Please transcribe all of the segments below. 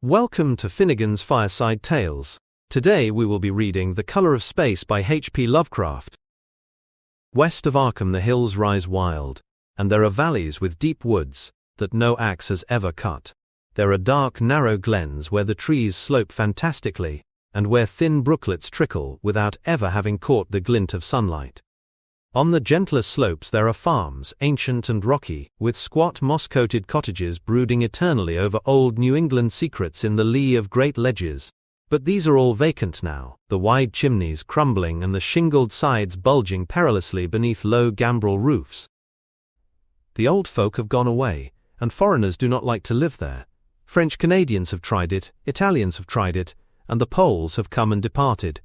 Welcome to Finnegan's Fireside Tales. Today we will be reading The Color of Space by H.P. Lovecraft. West of Arkham the hills rise wild, and there are valleys with deep woods that no axe has ever cut. There are dark, narrow glens where the trees slope fantastically, and where thin brooklets trickle without ever having caught the glint of sunlight. On the gentler slopes there are farms, ancient and rocky, with squat moss-coated cottages brooding eternally over old New England secrets in the lee of great ledges. But these are all vacant now, the wide chimneys crumbling and the shingled sides bulging perilously beneath low gambrel roofs. The old folk have gone away, and foreigners do not like to live there. French Canadians have tried it, Italians have tried it, and the Poles have come and departed.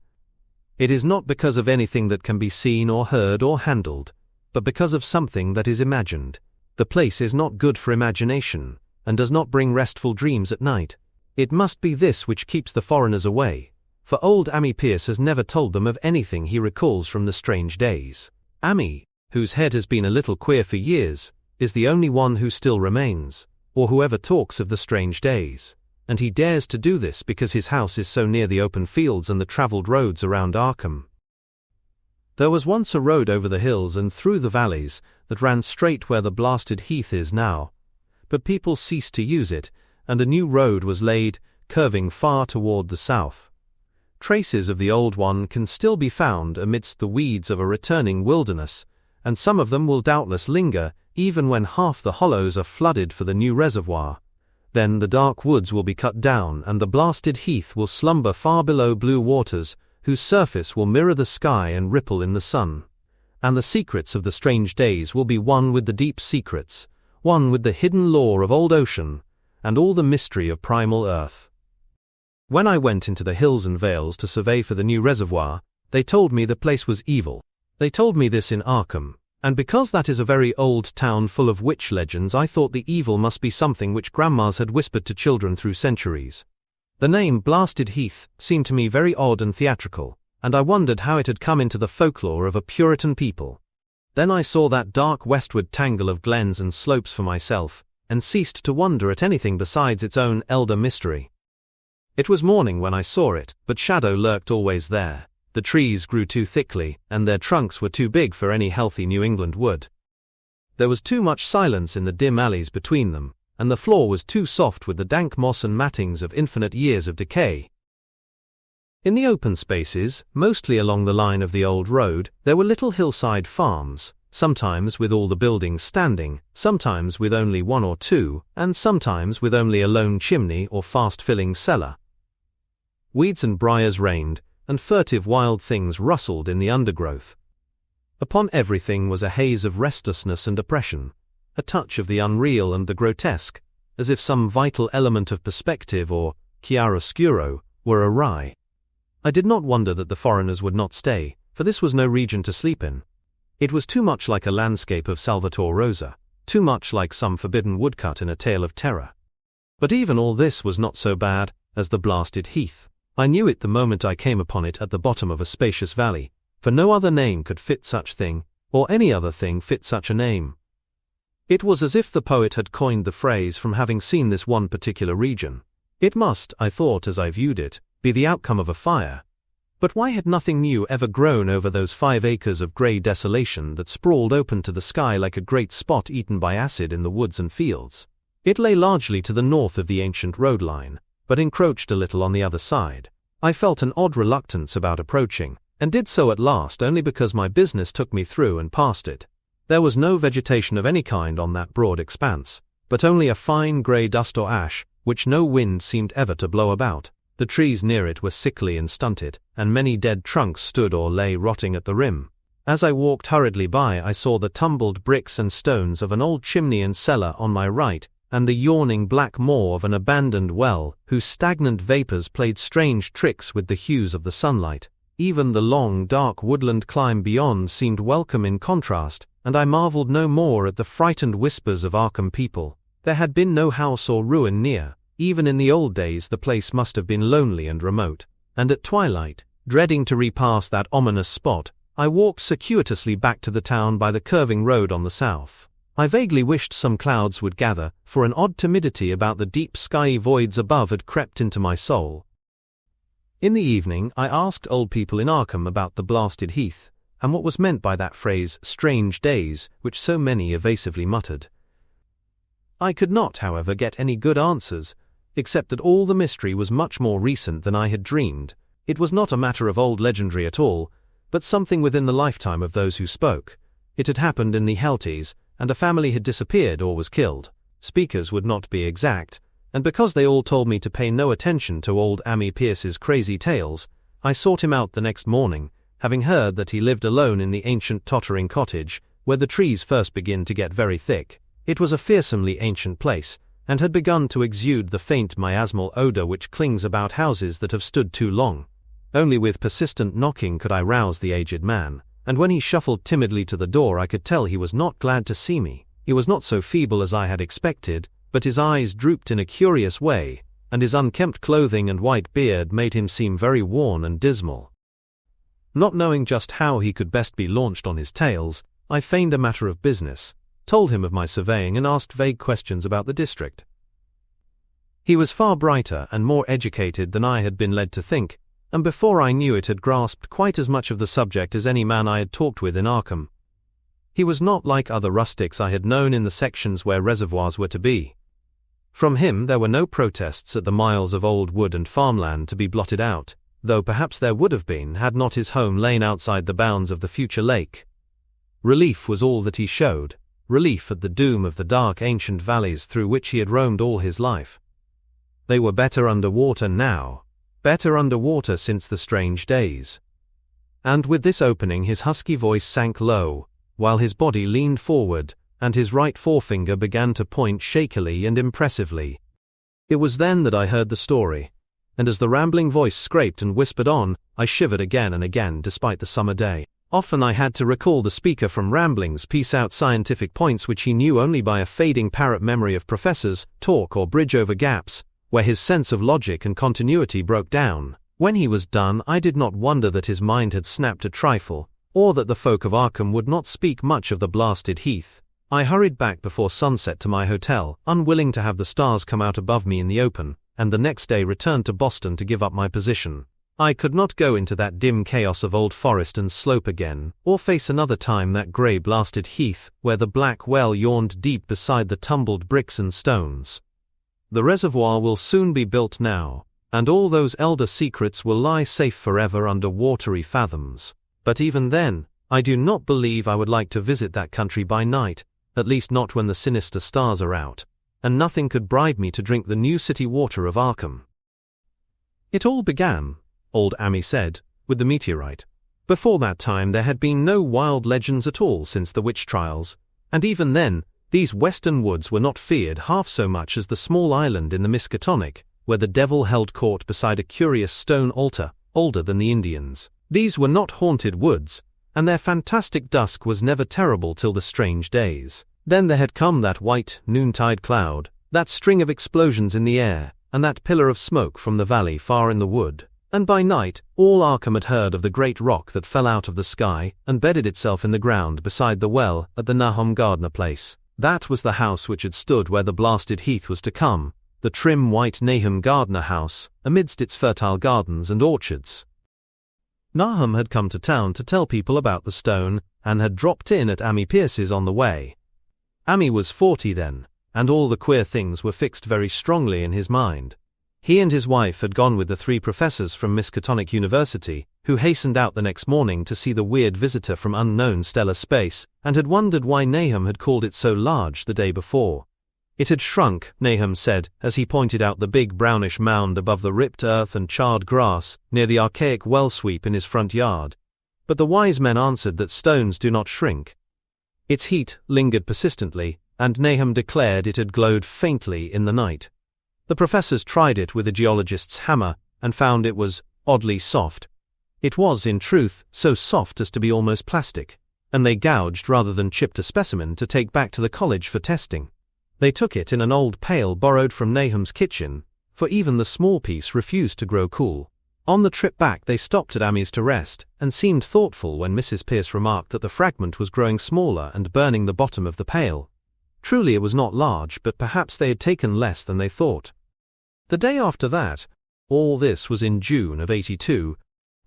It is not because of anything that can be seen or heard or handled, but because of something that is imagined. The place is not good for imagination, and does not bring restful dreams at night. It must be this which keeps the foreigners away, for old Ammi Pierce has never told them of anything he recalls from the strange days. Ammi, whose head has been a little queer for years, is the only one who still remains, or who ever talks of the strange days. And he dares to do this because his house is so near the open fields and the travelled roads around Arkham. There was once a road over the hills and through the valleys that ran straight where the blasted heath is now, but people ceased to use it, and a new road was laid, curving far toward the south. Traces of the old one can still be found amidst the weeds of a returning wilderness, and some of them will doubtless linger even when half the hollows are flooded for the new reservoir. Then the dark woods will be cut down and the blasted heath will slumber far below blue waters, whose surface will mirror the sky and ripple in the sun. And the secrets of the strange days will be one with the deep secrets, one with the hidden lore of old ocean, and all the mystery of primal earth. When I went into the hills and vales to survey for the new reservoir, they told me the place was evil. They told me this in Arkham. And because that is a very old town full of witch legends, I thought the evil must be something which grandmas had whispered to children through centuries. The name Blasted Heath seemed to me very odd and theatrical, and I wondered how it had come into the folklore of a Puritan people. Then I saw that dark westward tangle of glens and slopes for myself, and ceased to wonder at anything besides its own elder mystery. It was morning when I saw it, but shadow lurked always there. The trees grew too thickly, and their trunks were too big for any healthy New England wood. There was too much silence in the dim alleys between them, and the floor was too soft with the dank moss and mattings of infinite years of decay. In the open spaces, mostly along the line of the old road, there were little hillside farms, sometimes with all the buildings standing, sometimes with only one or two, and sometimes with only a lone chimney or fast-filling cellar. Weeds and briars reigned, and furtive wild things rustled in the undergrowth. Upon everything was a haze of restlessness and oppression, a touch of the unreal and the grotesque, as if some vital element of perspective or chiaroscuro were awry. I did not wonder that the foreigners would not stay, for this was no region to sleep in. It was too much like a landscape of Salvator Rosa, too much like some forbidden woodcut in a tale of terror. But even all this was not so bad as the blasted heath. I knew it the moment I came upon it at the bottom of a spacious valley, for no other name could fit such thing, or any other thing fit such a name. It was as if the poet had coined the phrase from having seen this one particular region. It must, I thought as I viewed it, be the outcome of a fire. But why had nothing new ever grown over those 5 acres of grey desolation that sprawled open to the sky like a great spot eaten by acid in the woods and fields? It lay largely to the north of the ancient road line, but encroached a little on the other side. I felt an odd reluctance about approaching, and did so at last only because my business took me through and past it. There was no vegetation of any kind on that broad expanse, but only a fine grey dust or ash, which no wind seemed ever to blow about. The trees near it were sickly and stunted, and many dead trunks stood or lay rotting at the rim. As I walked hurriedly by, I saw the tumbled bricks and stones of an old chimney and cellar on my right, and the yawning black maw of an abandoned well, whose stagnant vapors played strange tricks with the hues of the sunlight. Even the long, dark woodland climb beyond seemed welcome in contrast, and I marveled no more at the frightened whispers of Arkham people. There had been no house or ruin near. Even in the old days the place must have been lonely and remote. And at twilight, dreading to repass that ominous spot, I walked circuitously back to the town by the curving road on the south. I vaguely wished some clouds would gather, for an odd timidity about the deep skyey voids above had crept into my soul. In the evening, I asked old people in Arkham about the blasted heath, and what was meant by that phrase, strange days, which so many evasively muttered. I could not, however, get any good answers, except that all the mystery was much more recent than I had dreamed. It was not a matter of old legendary at all, but something within the lifetime of those who spoke. It had happened in the Helties, and a family had disappeared or was killed. Speakers would not be exact, and because they all told me to pay no attention to old Ammi Pierce's crazy tales, I sought him out the next morning, having heard that he lived alone in the ancient tottering cottage, where the trees first begin to get very thick. It was a fearsomely ancient place, and had begun to exude the faint miasmal odor which clings about houses that have stood too long. Only with persistent knocking could I rouse the aged man, and when he shuffled timidly to the door I could tell he was not glad to see me. He was not so feeble as I had expected, but his eyes drooped in a curious way, and his unkempt clothing and white beard made him seem very worn and dismal. Not knowing just how he could best be launched on his tales, I feigned a matter of business, told him of my surveying and asked vague questions about the district. He was far brighter and more educated than I had been led to think, and before I knew it had grasped quite as much of the subject as any man I had talked with in Arkham. He was not like other rustics I had known in the sections where reservoirs were to be. From him there were no protests at the miles of old wood and farmland to be blotted out, though perhaps there would have been had not his home lain outside the bounds of the future lake. Relief was all that he showed, relief at the doom of the dark ancient valleys through which he had roamed all his life. They were better under water now, better under water since the strange days. And with this opening his husky voice sank low, while his body leaned forward, and his right forefinger began to point shakily and impressively. It was then that I heard the story, and as the rambling voice scraped and whispered on, I shivered again and again despite the summer day. Often I had to recall the speaker from ramblings, piece out scientific points which he knew only by a fading parrot memory of professors, talk or bridge over gaps, where his sense of logic and continuity broke down. When he was done, I did not wonder that his mind had snapped a trifle, or that the folk of Arkham would not speak much of the blasted heath. I hurried back before sunset to my hotel, unwilling to have the stars come out above me in the open, and the next day returned to Boston to give up my position. I could not go into that dim chaos of old forest and slope again, or face another time that grey blasted heath, where the black well yawned deep beside the tumbled bricks and stones. The reservoir will soon be built now, and all those elder secrets will lie safe forever under watery fathoms. But even then, I do not believe I would like to visit that country by night, at least not when the sinister stars are out, and nothing could bribe me to drink the new city water of Arkham. It all began, old Ammi said, with the meteorite. Before that time there had been no wild legends at all since the witch trials, and even then, these western woods were not feared half so much as the small island in the Miskatonic, where the devil held court beside a curious stone altar, older than the Indians. These were not haunted woods, and their fantastic dusk was never terrible till the strange days. Then there had come that white, noontide cloud, that string of explosions in the air, and that pillar of smoke from the valley far in the wood. And by night, all Arkham had heard of the great rock that fell out of the sky and bedded itself in the ground beside the well at the Nahum Gardner place. That was the house which had stood where the blasted heath was to come, the trim white Nahum Gardner house, amidst its fertile gardens and orchards. Nahum had come to town to tell people about the stone, and had dropped in at Ammi Pierce's on the way. Ammi was 40 then, and all the queer things were fixed very strongly in his mind. He and his wife had gone with the 3 professors from Miskatonic University, who hastened out the next morning to see the weird visitor from unknown stellar space, and had wondered why Nahum had called it so large the day before. It had shrunk, Nahum said, as he pointed out the big brownish mound above the ripped earth and charred grass near the archaic well sweep in his front yard. But the wise men answered that stones do not shrink. Its heat lingered persistently, and Nahum declared it had glowed faintly in the night. The professors tried it with a geologist's hammer, and found it was oddly soft. It was, in truth, so soft as to be almost plastic, and they gouged rather than chipped a specimen to take back to the college for testing. They took it in an old pail borrowed from Nahum's kitchen, for even the small piece refused to grow cool. On the trip back they stopped at Ammi's to rest, and seemed thoughtful when Mrs. Pierce remarked that the fragment was growing smaller and burning the bottom of the pail. Truly it was not large, but perhaps they had taken less than they thought. The day after that, all this was in June of '82,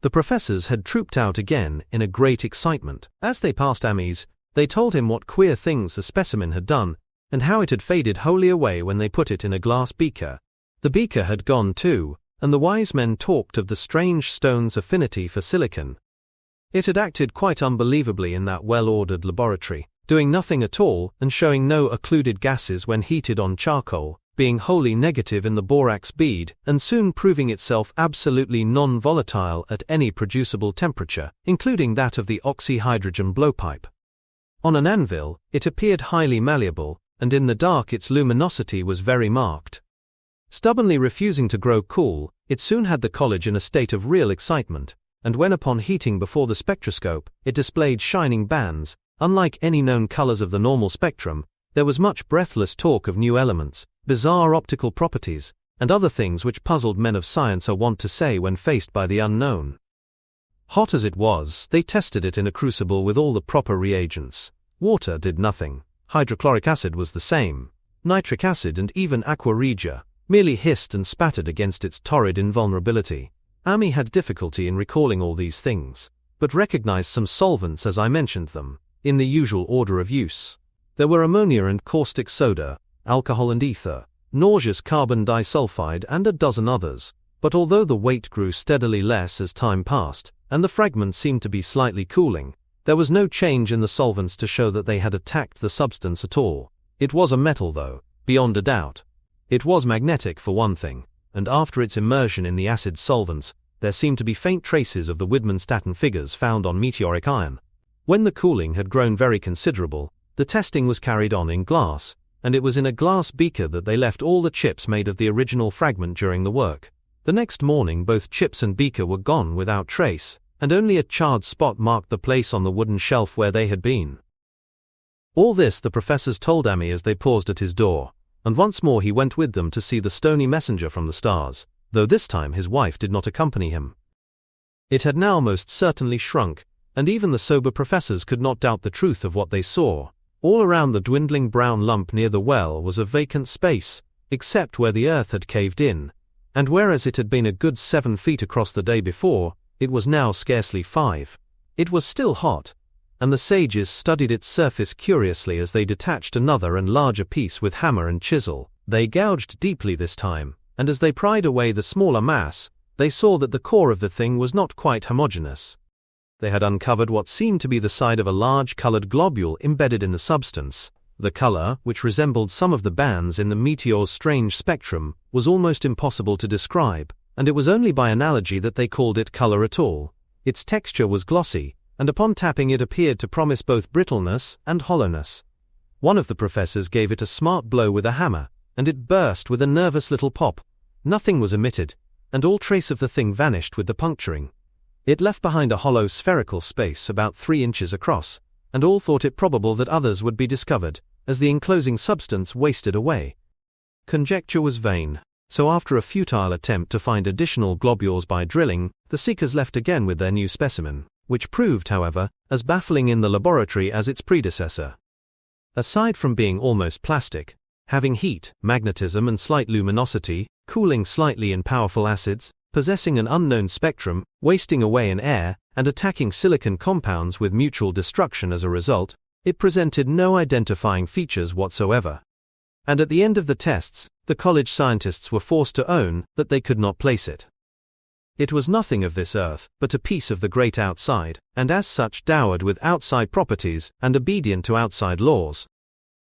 the professors had trooped out again in a great excitement. As they passed Ames, they told him what queer things the specimen had done, and how it had faded wholly away when they put it in a glass beaker. The beaker had gone too, and the wise men talked of the strange stone's affinity for silicon. It had acted quite unbelievably in that well-ordered laboratory, doing nothing at all and showing no occluded gases when heated on charcoal, being wholly negative in the borax bead, and soon proving itself absolutely non-volatile at any producible temperature, including that of the oxyhydrogen blowpipe. On an anvil, it appeared highly malleable, and in the dark its luminosity was very marked. Stubbornly refusing to grow cool, it soon had the college in a state of real excitement, and when upon heating before the spectroscope, it displayed shining bands. Unlike any known colors of the normal spectrum, there was much breathless talk of new elements, bizarre optical properties, and other things which puzzled men of science are wont to say when faced by the unknown. Hot as it was, they tested it in a crucible with all the proper reagents. Water did nothing. Hydrochloric acid was the same. Nitric acid and even aqua regia merely hissed and spattered against its torrid invulnerability. Amy had difficulty in recalling all these things, but recognized some solvents as I mentioned them, in the usual order of use. There were ammonia and caustic soda, alcohol and ether, nauseous carbon disulfide and a dozen others, but although the weight grew steadily less as time passed, and the fragments seemed to be slightly cooling, there was no change in the solvents to show that they had attacked the substance at all. It was a metal though, beyond a doubt. It was magnetic for one thing, and after its immersion in the acid solvents, there seemed to be faint traces of the Widmanstatten figures found on meteoric iron. When the cooling had grown very considerable, the testing was carried on in glass, and it was in a glass beaker that they left all the chips made of the original fragment during the work. The next morning both chips and beaker were gone without trace, and only a charred spot marked the place on the wooden shelf where they had been. All this the professors told Amy as they paused at his door, and once more he went with them to see the stony messenger from the stars, though this time his wife did not accompany him. It had now most certainly shrunk, and even the sober professors could not doubt the truth of what they saw. All around the dwindling brown lump near the well was a vacant space, except where the earth had caved in, and whereas it had been a good 7 feet across the day before, it was now scarcely 5. It was still hot, and the sages studied its surface curiously as they detached another and larger piece with hammer and chisel. They gouged deeply this time, and as they pried away the smaller mass, they saw that the core of the thing was not quite homogeneous. They had uncovered what seemed to be the side of a large colored globule embedded in the substance. The color, which resembled some of the bands in the meteor's strange spectrum, was almost impossible to describe, and it was only by analogy that they called it color at all. Its texture was glossy, and upon tapping it appeared to promise both brittleness and hollowness. One of the professors gave it a smart blow with a hammer, and it burst with a nervous little pop. Nothing was emitted, and all trace of the thing vanished with the puncturing. It left behind a hollow spherical space about 3 inches across, and all thought it probable that others would be discovered, as the enclosing substance wasted away. Conjecture was vain, so after a futile attempt to find additional globules by drilling, the seekers left again with their new specimen, which proved, however, as baffling in the laboratory as its predecessor. Aside from being almost plastic, having heat, magnetism and slight luminosity, cooling slightly in powerful acids, possessing an unknown spectrum, wasting away in air, and attacking silicon compounds with mutual destruction as a result, it presented no identifying features whatsoever. And at the end of the tests, the college scientists were forced to own that they could not place it. It was nothing of this earth, but a piece of the great outside, and as such dowered with outside properties and obedient to outside laws.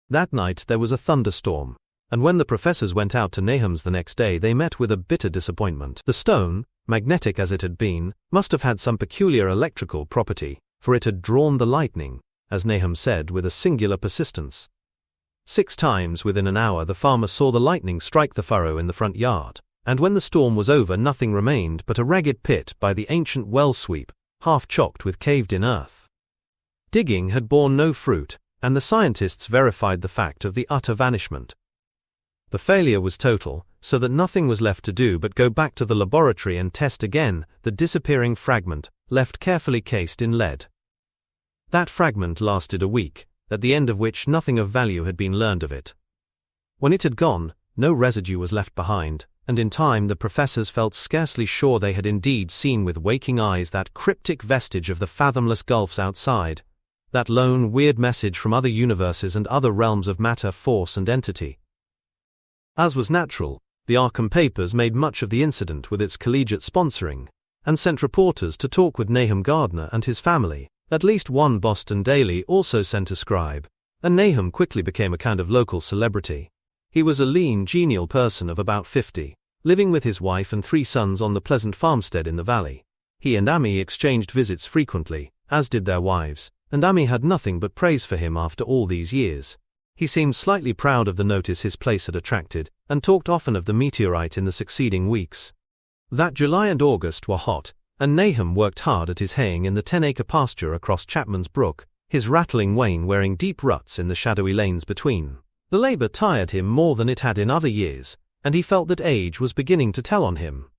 That night there was a thunderstorm, and when the professors went out to Nahum's the next day they met with a bitter disappointment. The stone, magnetic as it had been, must have had some peculiar electrical property, for it had drawn the lightning, as Nahum said with a singular persistence. 6 times within an hour the farmer saw the lightning strike the furrow in the front yard, and when the storm was over nothing remained but a ragged pit by the ancient well sweep, half chocked with caved-in earth. Digging had borne no fruit, and the scientists verified the fact of the utter vanishment. The failure was total, so that nothing was left to do but go back to the laboratory and test again the disappearing fragment, left carefully cased in lead. That fragment lasted a week, at the end of which nothing of value had been learned of it. When it had gone, no residue was left behind, and in time the professors felt scarcely sure they had indeed seen with waking eyes that cryptic vestige of the fathomless gulfs outside, that lone, weird message from other universes and other realms of matter, force and entity. As was natural, the Arkham papers made much of the incident with its collegiate sponsoring, and sent reporters to talk with Nahum Gardner and his family. At least one Boston daily also sent a scribe, and Nahum quickly became a kind of local celebrity. He was a lean, genial person of about 50, living with his wife and 3 sons on the pleasant farmstead in the valley. He and Amy exchanged visits frequently, as did their wives, and Amy had nothing but praise for him after all these years. He seemed slightly proud of the notice his place had attracted, and talked often of the meteorite in the succeeding weeks. That July and August were hot, and Nahum worked hard at his haying in the 10-acre pasture across Chapman's Brook, his rattling wain wearing deep ruts in the shadowy lanes between. The labor tired him more than it had in other years, and he felt that age was beginning to tell on him.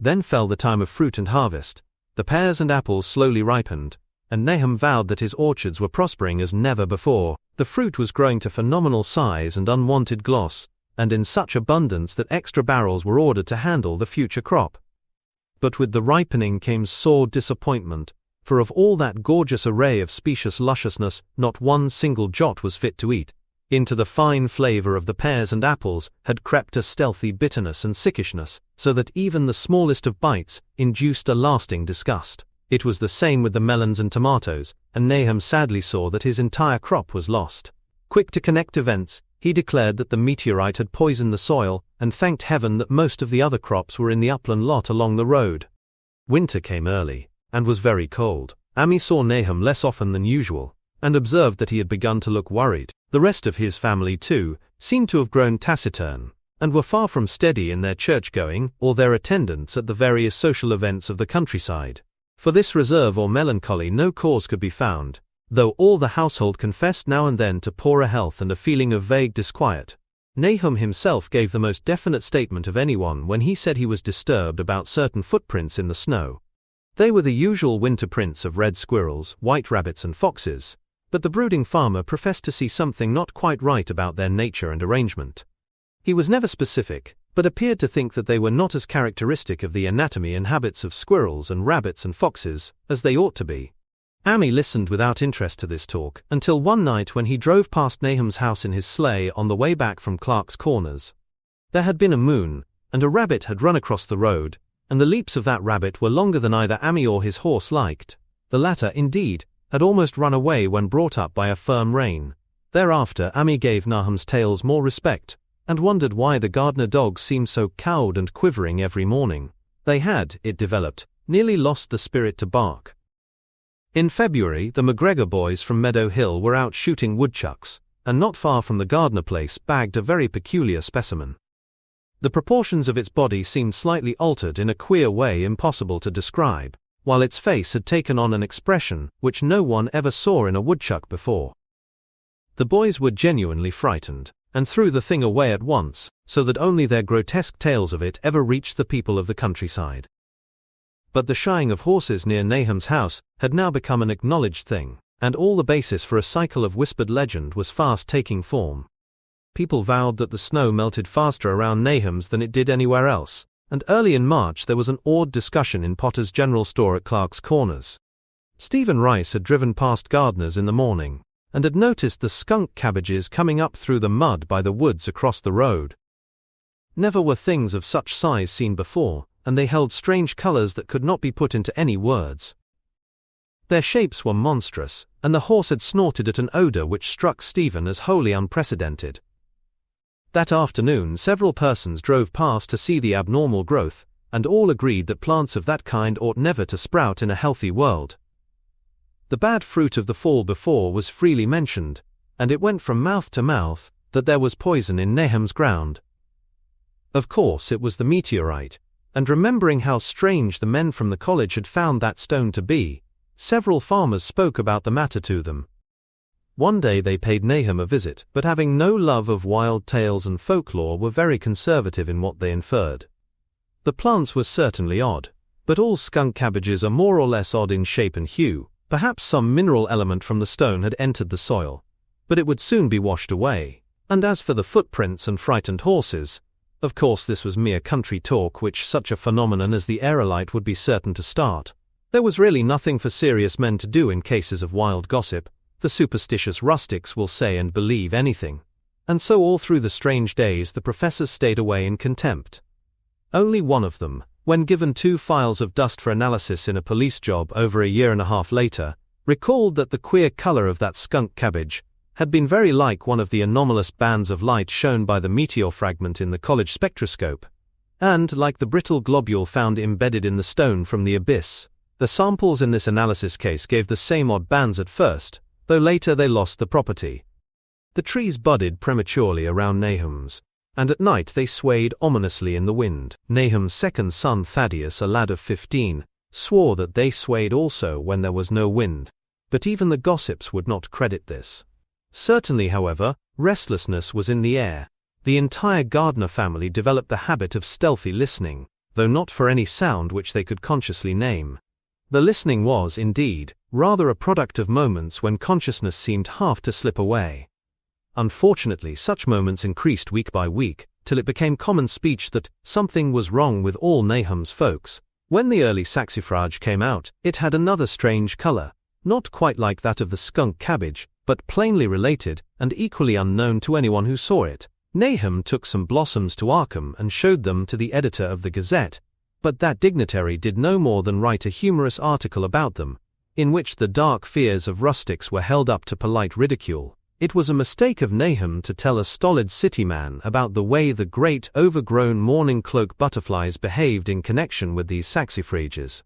Then fell the time of fruit and harvest. The pears and apples slowly ripened, and Nahum vowed that his orchards were prospering as never before. The fruit was growing to phenomenal size and unwanted gloss, and in such abundance that extra barrels were ordered to handle the future crop. But with the ripening came sore disappointment, for of all that gorgeous array of specious lusciousness, not one single jot was fit to eat. Into the fine flavor of the pears and apples had crept a stealthy bitterness and sickishness, so that even the smallest of bites induced a lasting disgust. It was the same with the melons and tomatoes, and Nahum sadly saw that his entire crop was lost. Quick to connect events, he declared that the meteorite had poisoned the soil, and thanked heaven that most of the other crops were in the upland lot along the road. Winter came early, and was very cold. Amy saw Nahum less often than usual, and observed that he had begun to look worried. The rest of his family, too, seemed to have grown taciturn, and were far from steady in their church-going or their attendance at the various social events of the countryside. For this reserve or melancholy no cause could be found, though all the household confessed now and then to poorer health and a feeling of vague disquiet. Nahum himself gave the most definite statement of anyone when he said he was disturbed about certain footprints in the snow. They were the usual winter prints of red squirrels, white rabbits and foxes, but the brooding farmer professed to see something not quite right about their nature and arrangement. He was never specific, but appeared to think that they were not as characteristic of the anatomy and habits of squirrels and rabbits and foxes as they ought to be. Amy listened without interest to this talk, until one night when he drove past Nahum's house in his sleigh on the way back from Clark's Corners. There had been a moon, and a rabbit had run across the road, and the leaps of that rabbit were longer than either Amy or his horse liked. The latter, indeed, had almost run away when brought up by a firm rein. Thereafter Amy gave Nahum's tales more respect, and wondered why the Gardner dogs seemed so cowed and quivering every morning. They had, it developed, nearly lost the spirit to bark. In February, the McGregor boys from Meadow Hill were out shooting woodchucks, and not far from the Gardner place bagged a very peculiar specimen. The proportions of its body seemed slightly altered in a queer way impossible to describe, while its face had taken on an expression which no one ever saw in a woodchuck before. The boys were genuinely frightened, and threw the thing away at once, so that only their grotesque tales of it ever reached the people of the countryside. But the shying of horses near Nahum's house had now become an acknowledged thing, and all the basis for a cycle of whispered legend was fast taking form. People vowed that the snow melted faster around Nahum's than it did anywhere else, and early in March there was an awed discussion in Potter's General Store at Clark's Corners. Stephen Rice had driven past Gardner's in the morning, and had noticed the skunk cabbages coming up through the mud by the woods across the road. Never were things of such size seen before, and they held strange colors that could not be put into any words. Their shapes were monstrous, and the horse had snorted at an odor which struck Stephen as wholly unprecedented. That afternoon several persons drove past to see the abnormal growth, and all agreed that plants of that kind ought never to sprout in a healthy world. The bad fruit of the fall before was freely mentioned, and it went from mouth to mouth that there was poison in Nahum's ground. Of course it was the meteorite, and remembering how strange the men from the college had found that stone to be, several farmers spoke about the matter to them. One day they paid Nahum a visit, but having no love of wild tales and folklore were very conservative in what they inferred. The plants were certainly odd, but all skunk cabbages are more or less odd in shape and hue. Perhaps some mineral element from the stone had entered the soil, but it would soon be washed away. And as for the footprints and frightened horses, of course this was mere country talk which such a phenomenon as the aerolite would be certain to start. There was really nothing for serious men to do in cases of wild gossip. The superstitious rustics will say and believe anything. And so all through the strange days the professors stayed away in contempt. Only one of them, when given 2 files of dust for analysis in a police job over a year and a half later, recalled that the queer color of that skunk cabbage had been very like one of the anomalous bands of light shown by the meteor fragment in the college spectroscope, and like the brittle globule found embedded in the stone from the abyss. The samples in this analysis case gave the same odd bands at first, though later they lost the property. The trees budded prematurely around Nahum's, and at night they swayed ominously in the wind. Nahum's second son Thaddeus, a lad of 15, swore that they swayed also when there was no wind, but even the gossips would not credit this. Certainly, however, restlessness was in the air. The entire Gardner family developed the habit of stealthy listening, though not for any sound which they could consciously name. The listening was, indeed, rather a product of moments when consciousness seemed half to slip away. Unfortunately, such moments increased week by week, till it became common speech that something was wrong with all Nahum's folks. When the early saxifrage came out, it had another strange color, not quite like that of the skunk cabbage, but plainly related, and equally unknown to anyone who saw it. Nahum took some blossoms to Arkham and showed them to the editor of the Gazette, but that dignitary did no more than write a humorous article about them, in which the dark fears of rustics were held up to polite ridicule. It was a mistake of Nahum to tell a stolid city man about the way the great overgrown mourning cloak butterflies behaved in connection with these saxifrages.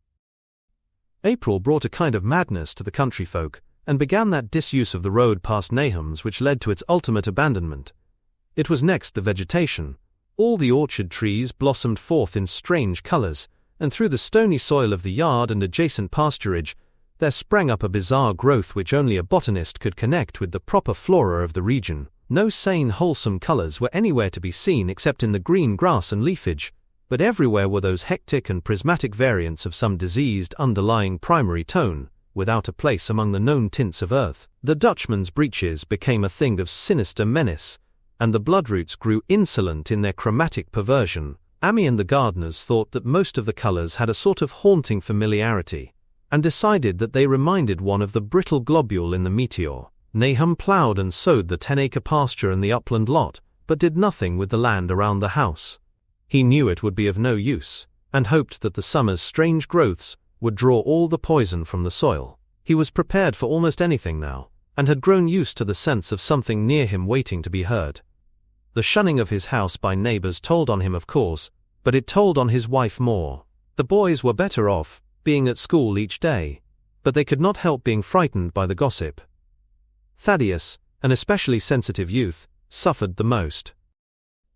April brought a kind of madness to the country folk, and began that disuse of the road past Nahum's which led to its ultimate abandonment. It was next the vegetation. All the orchard trees blossomed forth in strange colors, and through the stony soil of the yard and adjacent pasturage there sprang up a bizarre growth which only a botanist could connect with the proper flora of the region. No sane, wholesome colors were anywhere to be seen except in the green grass and leafage, but everywhere were those hectic and prismatic variants of some diseased underlying primary tone, without a place among the known tints of earth. The Dutchman's breeches became a thing of sinister menace, and the bloodroots grew insolent in their chromatic perversion. Amy and the gardeners thought that most of the colors had a sort of haunting familiarity, and decided that they reminded one of the brittle globule in the meteor. Nahum plowed and sowed the 10-acre pasture and the upland lot, but did nothing with the land around the house. He knew it would be of no use, and hoped that the summer's strange growths would draw all the poison from the soil. He was prepared for almost anything now, and had grown used to the sense of something near him waiting to be heard. The shunning of his house by neighbors told on him, of course, but it told on his wife more. The boys were better off, being at school each day, but they could not help being frightened by the gossip. Thaddeus, an especially sensitive youth, suffered the most.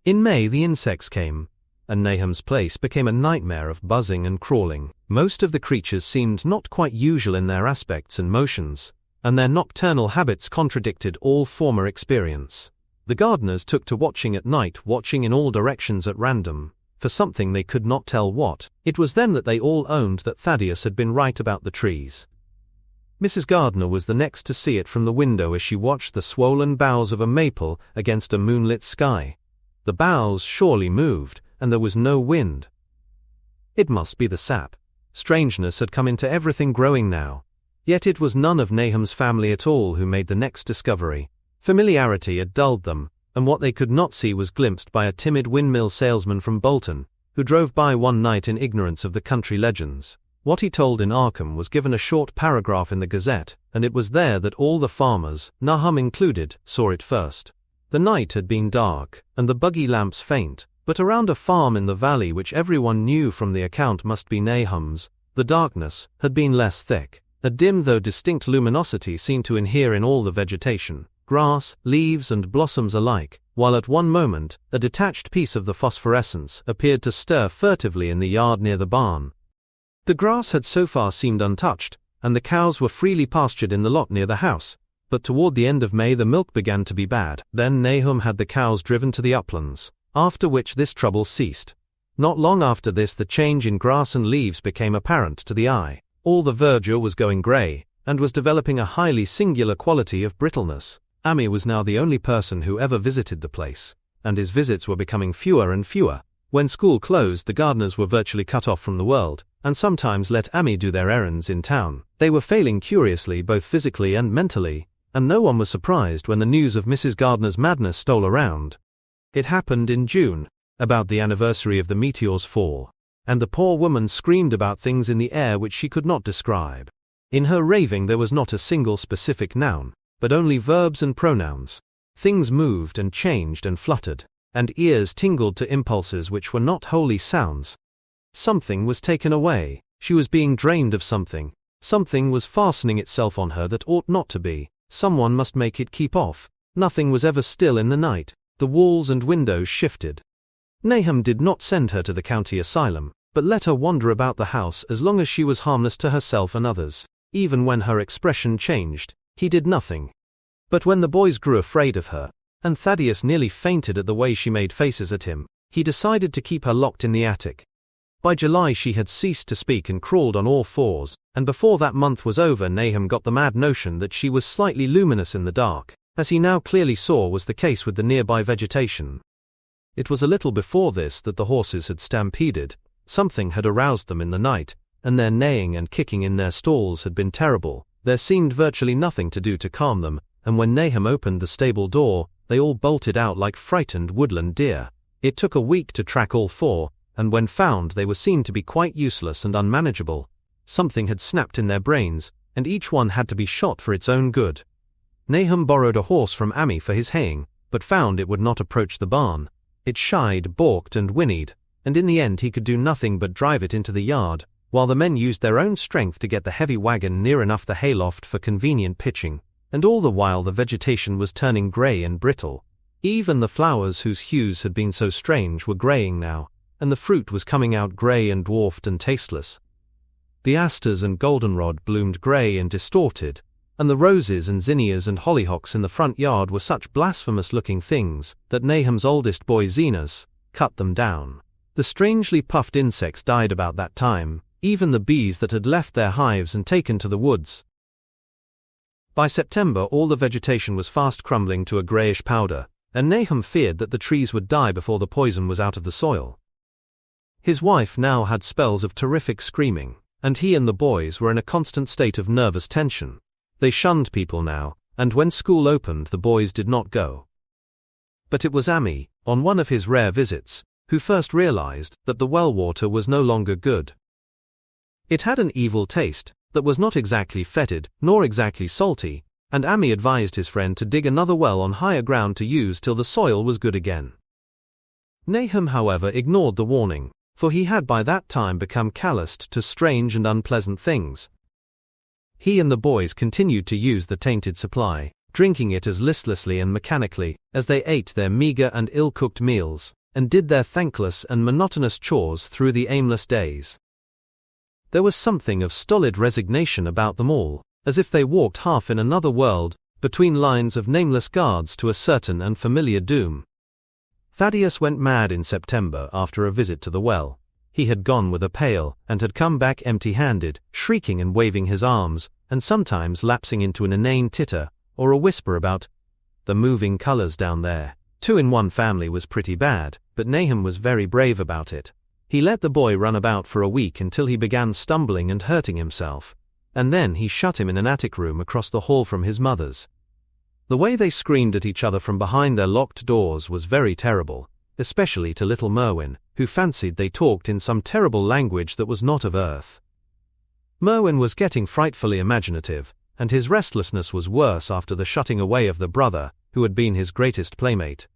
In May the insects came, and Nahum's place became a nightmare of buzzing and crawling. Most of the creatures seemed not quite usual in their aspects and motions, and their nocturnal habits contradicted all former experience. The gardeners took to watching at night, watching in all directions at random, for something they could not tell what. It was then that they all owned that Thaddeus had been right about the trees. Mrs. Gardner was the next to see it from the window as she watched the swollen boughs of a maple against a moonlit sky. The boughs surely moved, and there was no wind. It must be the sap. Strangeness had come into everything growing now. Yet it was none of Nahum's family at all who made the next discovery. Familiarity had dulled them, and what they could not see was glimpsed by a timid windmill salesman from Bolton, who drove by one night in ignorance of the country legends. What he told in Arkham was given a short paragraph in the Gazette, and it was there that all the farmers, Nahum included, saw it first. The night had been dark, and the buggy lamps faint, but around a farm in the valley which everyone knew from the account must be Nahum's, the darkness had been less thick. A dim though distinct luminosity seemed to inhere in all the vegetation, grass, leaves and blossoms alike, while at one moment, a detached piece of the phosphorescence appeared to stir furtively in the yard near the barn. The grass had so far seemed untouched, and the cows were freely pastured in the lot near the house, but toward the end of May the milk began to be bad. Then Nahum had the cows driven to the uplands, after which this trouble ceased. Not long after this the change in grass and leaves became apparent to the eye. All the verdure was going grey, and was developing a highly singular quality of brittleness. Ami was now the only person who ever visited the place, and his visits were becoming fewer and fewer. When school closed, the gardeners were virtually cut off from the world, and sometimes let Ami do their errands in town. They were failing curiously both physically and mentally, and no one was surprised when the news of Mrs. Gardner's madness stole around. It happened in June, about the anniversary of the meteor's fall, and the poor woman screamed about things in the air which she could not describe. In her raving there was not a single specific noun, but only verbs and pronouns. Things moved and changed and fluttered, and ears tingled to impulses which were not wholly sounds. Something was taken away, she was being drained of something, something was fastening itself on her that ought not to be, someone must make it keep off. Nothing was ever still in the night, the walls and windows shifted. Nahum did not send her to the county asylum, but let her wander about the house as long as she was harmless to herself and others. Even when her expression changed, he did nothing. But when the boys grew afraid of her, and Thaddeus nearly fainted at the way she made faces at him, he decided to keep her locked in the attic. By July she had ceased to speak and crawled on all fours, and before that month was over Nahum got the mad notion that she was slightly luminous in the dark, as he now clearly saw was the case with the nearby vegetation. It was a little before this that the horses had stampeded. Something had aroused them in the night, and their neighing and kicking in their stalls had been terrible. There seemed virtually nothing to do to calm them, and when Nahum opened the stable door, they all bolted out like frightened woodland deer. It took a week to track all four, and when found they were seen to be quite useless and unmanageable. Something had snapped in their brains, and each one had to be shot for its own good. Nahum borrowed a horse from Ami for his haying, but found it would not approach the barn. It shied, balked and whinnied, and in the end he could do nothing but drive it into the yard, while the men used their own strength to get the heavy wagon near enough the hayloft for convenient pitching, and all the while the vegetation was turning grey and brittle. Even the flowers whose hues had been so strange were greying now, and the fruit was coming out grey and dwarfed and tasteless. The asters and goldenrod bloomed grey and distorted, and the roses and zinnias and hollyhocks in the front yard were such blasphemous-looking things that Nahum's oldest boy Zenas cut them down. The strangely puffed insects died about that time, even the bees that had left their hives and taken to the woods. By September all the vegetation was fast crumbling to a greyish powder, and Nahum feared that the trees would die before the poison was out of the soil. His wife now had spells of terrific screaming, and he and the boys were in a constant state of nervous tension. They shunned people now, and when school opened the boys did not go. But it was Ami, on one of his rare visits, who first realized that the well water was no longer good. It had an evil taste that was not exactly fetid, nor exactly salty, and Ami advised his friend to dig another well on higher ground to use till the soil was good again. Nahum, however, ignored the warning, for he had by that time become calloused to strange and unpleasant things. He and the boys continued to use the tainted supply, drinking it as listlessly and mechanically as they ate their meager and ill-cooked meals, and did their thankless and monotonous chores through the aimless days. There was something of stolid resignation about them all, as if they walked half in another world, between lines of nameless guards to a certain and familiar doom. Thaddeus went mad in September after a visit to the well. He had gone with a pail, and had come back empty-handed, shrieking and waving his arms, and sometimes lapsing into an inane titter, or a whisper about the moving colors down there. 2 in 1 family was pretty bad, but Nahum was very brave about it. He let the boy run about for a week until he began stumbling and hurting himself, and then he shut him in an attic room across the hall from his mother's. The way they screamed at each other from behind their locked doors was very terrible, especially to little Merwin, who fancied they talked in some terrible language that was not of earth. Merwin was getting frightfully imaginative, and his restlessness was worse after the shutting away of the brother, who had been his greatest playmate.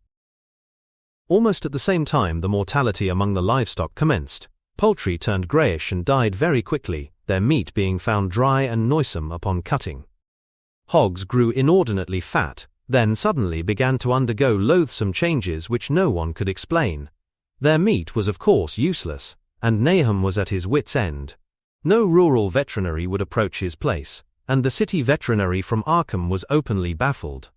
Almost at the same time the mortality among the livestock commenced. Poultry turned greyish and died very quickly, their meat being found dry and noisome upon cutting. Hogs grew inordinately fat, then suddenly began to undergo loathsome changes which no one could explain. Their meat was of course useless, and Nahum was at his wits' end. No rural veterinary would approach his place, and the city veterinary from Arkham was openly baffled.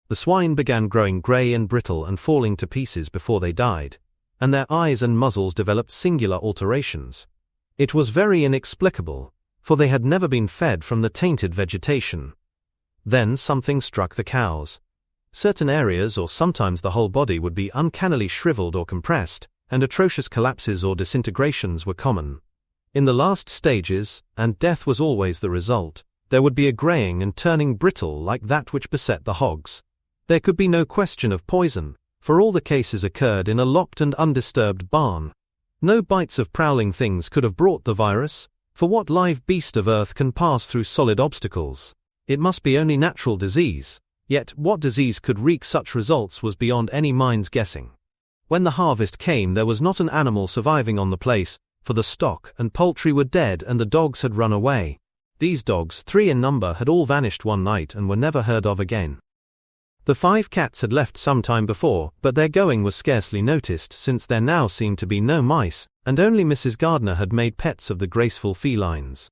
The swine began growing grey and brittle and falling to pieces before they died, and their eyes and muzzles developed singular alterations. It was very inexplicable, for they had never been fed from the tainted vegetation. Then something struck the cows. Certain areas or sometimes the whole body would be uncannily shriveled or compressed, and atrocious collapses or disintegrations were common. In the last stages, and death was always the result, there would be a greying and turning brittle like that which beset the hogs. There could be no question of poison, for all the cases occurred in a locked and undisturbed barn. No bites of prowling things could have brought the virus, for what live beast of earth can pass through solid obstacles? It must be only natural disease, yet what disease could wreak such results was beyond any mind's guessing. When the harvest came, there was not an animal surviving on the place, for the stock and poultry were dead and the dogs had run away. These dogs, 3 in number, had all vanished one night and were never heard of again. The 5 cats had left some time before, but their going was scarcely noticed since there now seemed to be no mice, and only Mrs. Gardner had made pets of the graceful felines.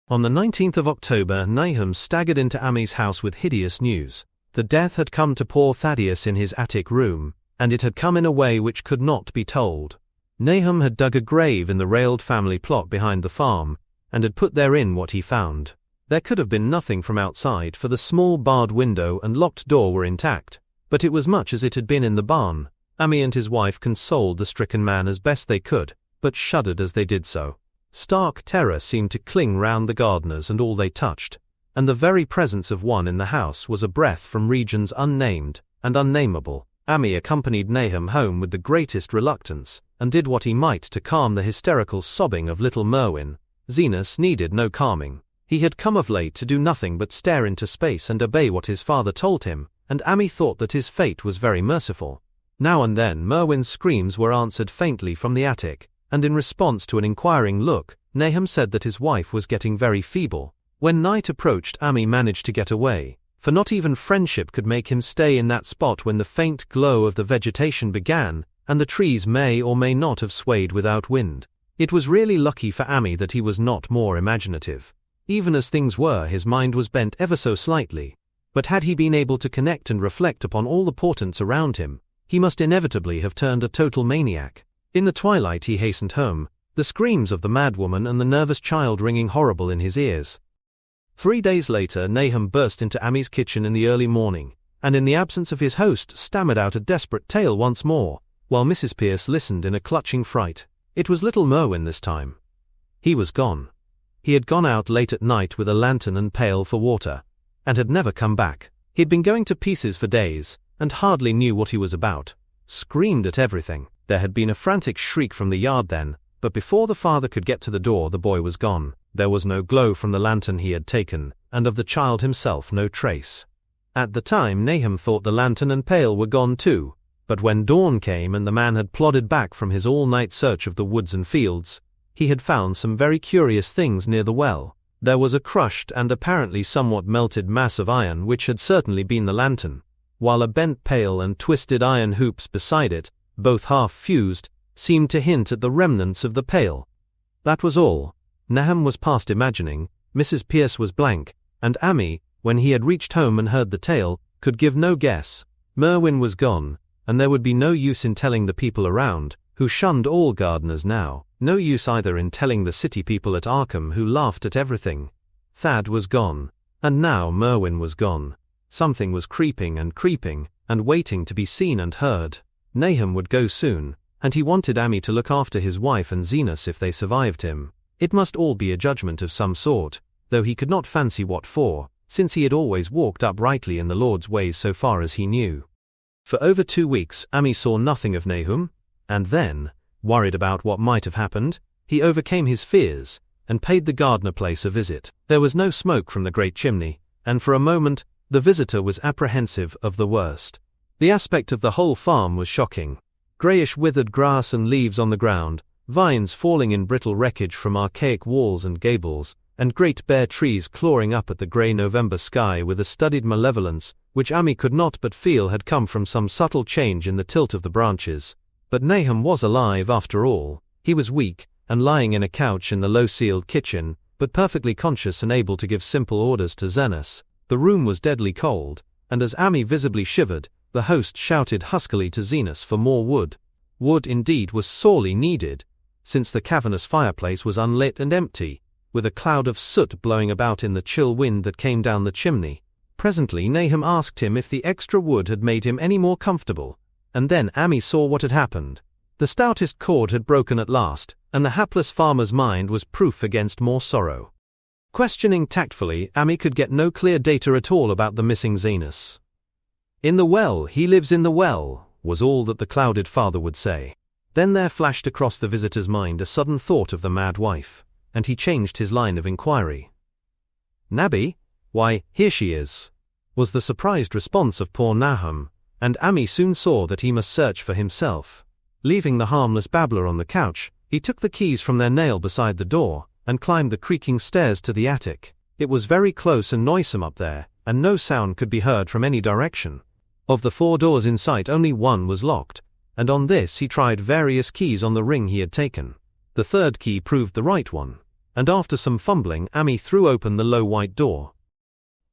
On the 19th of October, Nahum staggered into Ami's house with hideous news. The death had come to poor Thaddeus in his attic room, and it had come in a way which could not be told. Nahum had dug a grave in the railed family plot behind the farm, and had put therein what he found. There could have been nothing from outside, for the small barred window and locked door were intact, but it was much as it had been in the barn. Ami and his wife consoled the stricken man as best they could, but shuddered as they did so. Stark terror seemed to cling round the gardeners and all they touched, and the very presence of one in the house was a breath from regions unnamed and unnameable. Ami accompanied Nahum home with the greatest reluctance, and did what he might to calm the hysterical sobbing of little Merwin. Zenas needed no calming. He had come of late to do nothing but stare into space and obey what his father told him, and Ami thought that his fate was very merciful. Now and then Merwin's screams were answered faintly from the attic, and in response to an inquiring look, Nahum said that his wife was getting very feeble. When night approached, Ami managed to get away, for not even friendship could make him stay in that spot when the faint glow of the vegetation began, and the trees may or may not have swayed without wind. It was really lucky for Ami that he was not more imaginative. Even as things were, his mind was bent ever so slightly, but had he been able to connect and reflect upon all the portents around him, he must inevitably have turned a total maniac. In the twilight he hastened home, the screams of the madwoman and the nervous child ringing horrible in his ears. 3 days later Nahum burst into Ami's kitchen in the early morning, and in the absence of his host stammered out a desperate tale once more, while Mrs. Pierce listened in a clutching fright. It was little Merwin this time. He was gone. He had gone out late at night with a lantern and pail for water, and had never come back. He'd been going to pieces for days, and hardly knew what he was about. Screamed at everything. There had been a frantic shriek from the yard then, but before the father could get to the door the boy was gone. There was no glow from the lantern he had taken, and of the child himself no trace. At the time Nahum thought the lantern and pail were gone too, but when dawn came and the man had plodded back from his all-night search of the woods and fields, he had found some very curious things near the well. There was a crushed and apparently somewhat melted mass of iron which had certainly been the lantern, while a bent pail and twisted iron hoops beside it, both half fused, seemed to hint at the remnants of the pail. That was all. Nahum was past imagining, Mrs. Pierce was blank, and Ami, when he had reached home and heard the tale, could give no guess. Merwin was gone, and there would be no use in telling the people around, who shunned all gardeners now, no use either in telling the city people at Arkham who laughed at everything. Thad was gone, and now Merwin was gone. Something was creeping and waiting to be seen and heard. Nahum would go soon, and he wanted Ami to look after his wife and Zenas if they survived him. It must all be a judgment of some sort, though he could not fancy what for, since he had always walked uprightly in the Lord's ways so far as he knew. For over 2 weeks Ami saw nothing of Nahum, and then, worried about what might have happened, he overcame his fears, and paid the Gardner place a visit. There was no smoke from the great chimney, and for a moment, the visitor was apprehensive of the worst. The aspect of the whole farm was shocking. Greyish withered grass and leaves on the ground, vines falling in brittle wreckage from archaic walls and gables, and great bare trees clawing up at the grey November sky with a studied malevolence, which Ami could not but feel had come from some subtle change in the tilt of the branches. But Nahum was alive after all. He was weak, and lying in a couch in the low-ceiled kitchen, but perfectly conscious and able to give simple orders to Zenas. The room was deadly cold, and as Ami visibly shivered, the host shouted huskily to Zenas for more wood. Wood indeed was sorely needed, since the cavernous fireplace was unlit and empty, with a cloud of soot blowing about in the chill wind that came down the chimney. Presently Nahum asked him if the extra wood had made him any more comfortable, and then Ami saw what had happened. The stoutest cord had broken at last, and the hapless farmer's mind was proof against more sorrow. Questioning tactfully, Ami could get no clear data at all about the missing Zanus. "In the well, he lives in the well," was all that the clouded father would say. Then there flashed across the visitor's mind a sudden thought of the mad wife, and he changed his line of inquiry. "Nabby? Why, here she is," was the surprised response of poor Nahum, and Ami soon saw that he must search for himself. Leaving the harmless babbler on the couch, he took the keys from their nail beside the door, and climbed the creaking stairs to the attic. It was very close and noisome up there, and no sound could be heard from any direction. Of the 4 doors in sight, only one was locked, and on this he tried various keys on the ring he had taken. The 3rd key proved the right one, and after some fumbling, Ami threw open the low white door.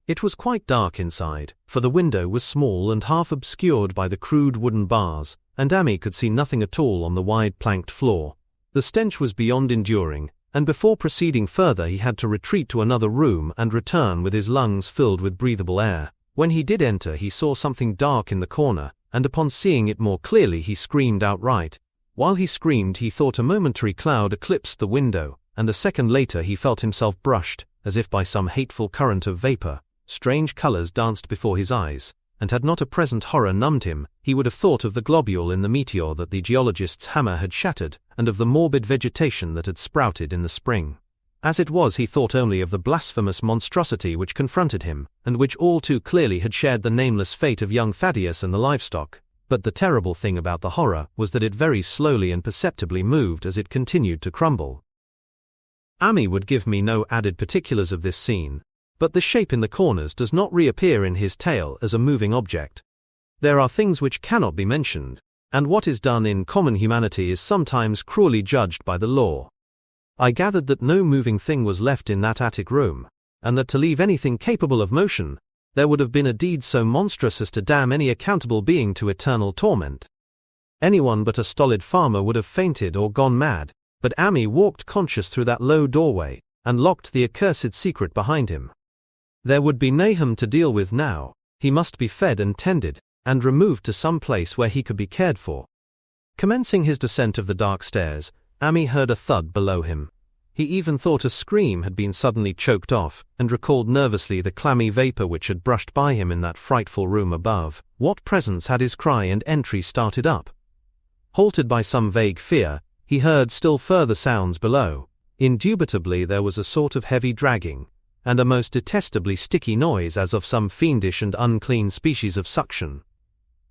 It was quite dark inside, for the window was small and half obscured by the crude wooden bars, and Ami could see nothing at all on the wide planked floor. The stench was beyond enduring, and before proceeding further he had to retreat to another room and return with his lungs filled with breathable air. When he did enter, he saw something dark in the corner, and upon seeing it more clearly he screamed outright. While he screamed, he thought a momentary cloud eclipsed the window, and a second later he felt himself brushed, as if by some hateful current of vapor. Strange colors danced before his eyes, and had not a present horror numbed him, he would have thought of the globule in the meteor that the geologist's hammer had shattered, and of the morbid vegetation that had sprouted in the spring. As it was, he thought only of the blasphemous monstrosity which confronted him, and which all too clearly had shared the nameless fate of young Thaddeus and the livestock. But the terrible thing about the horror was that it very slowly and perceptibly moved as it continued to crumble. Ami would give me no added particulars of this scene, but the shape in the corners does not reappear in his tale as a moving object. There are things which cannot be mentioned, and what is done in common humanity is sometimes cruelly judged by the law. I gathered that no moving thing was left in that attic room, and that to leave anything capable of motion, there would have been a deed so monstrous as to damn any accountable being to eternal torment. Anyone but a stolid farmer would have fainted or gone mad, but Ami walked conscious through that low doorway, and locked the accursed secret behind him. There would be Nahum to deal with now. He must be fed and tended, and removed to some place where he could be cared for. Commencing his descent of the dark stairs, Ami heard a thud below him. He even thought a scream had been suddenly choked off, and recalled nervously the clammy vapor which had brushed by him in that frightful room above. What presence had his cry and entry started up? Halted by some vague fear, he heard still further sounds below. Indubitably there was a sort of heavy dragging, and a most detestably sticky noise as of some fiendish and unclean species of suction.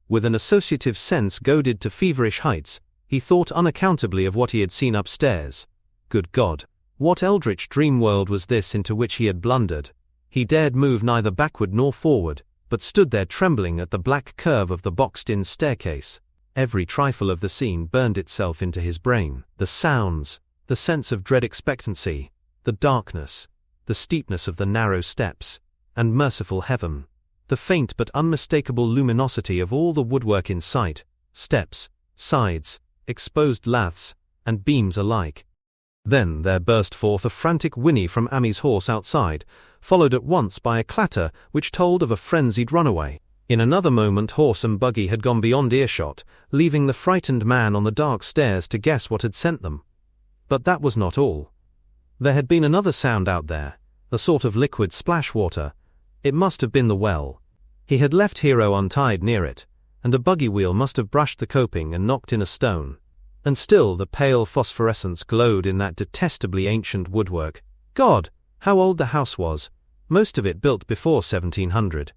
With an associative sense goaded to feverish heights, he thought unaccountably of what he had seen upstairs. Good God! What eldritch dream world was this into which he had blundered? He dared move neither backward nor forward, but stood there trembling at the black curve of the boxed-in staircase. Every trifle of the scene burned itself into his brain. The sounds, the sense of dread expectancy, the darkness, the steepness of the narrow steps, and merciful heaven, the faint but unmistakable luminosity of all the woodwork in sight, steps, sides, exposed laths, and beams alike. Then there burst forth a frantic whinny from Ami's horse outside, followed at once by a clatter which told of a frenzied runaway. In another moment horse and buggy had gone beyond earshot, leaving the frightened man on the dark stairs to guess what had sent them. But that was not all. There had been another sound out there, a sort of liquid splash water. It must have been the well. He had left Hero untied near it, and a buggy wheel must have brushed the coping and knocked in a stone. And still the pale phosphorescence glowed in that detestably ancient woodwork. God, how old the house was, most of it built before 1700.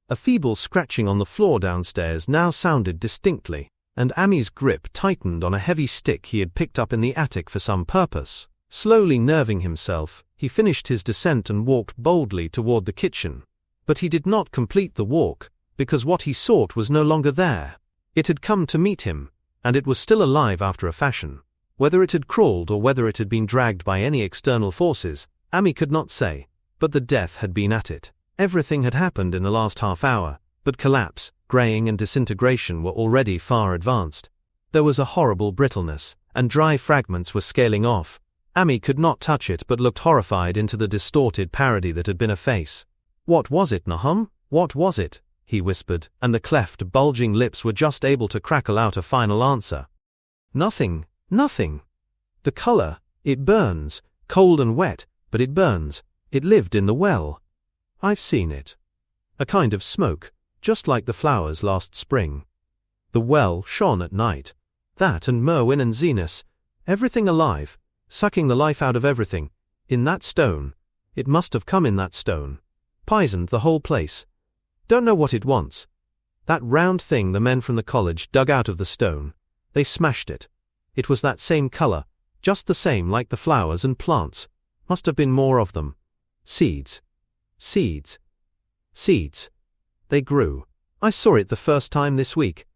A feeble scratching on the floor downstairs now sounded distinctly, and Ami's grip tightened on a heavy stick he had picked up in the attic for some purpose. Slowly nerving himself, he finished his descent and walked boldly toward the kitchen. But he did not complete the walk, because what he sought was no longer there. It had come to meet him, and it was still alive after a fashion. Whether it had crawled or whether it had been dragged by any external forces, Ami could not say, but the death had been at it. Everything had happened in the last half hour, but collapse, graying and disintegration were already far advanced. There was a horrible brittleness, and dry fragments were scaling off. Ami could not touch it but looked horrified into the distorted parody that had been a face. "What was it, Nahum? What was it?" he whispered, and the cleft, bulging lips were just able to crackle out a final answer. "Nothing, nothing. The color, it burns, cold and wet, but it burns. It lived in the well. I've seen it. A kind of smoke, just like the flowers last spring. The well shone at night. That and Merwin and Zenas, everything alive, sucking the life out of everything, in that stone. It must have come in that stone. Poisoned the whole place. Don't know what it wants. That round thing the men from the college dug out of the stone. They smashed it. It was that same color, just the same like the flowers and plants. Must have been more of them. Seeds. Seeds. Seeds. They grew. I saw it the first time this week.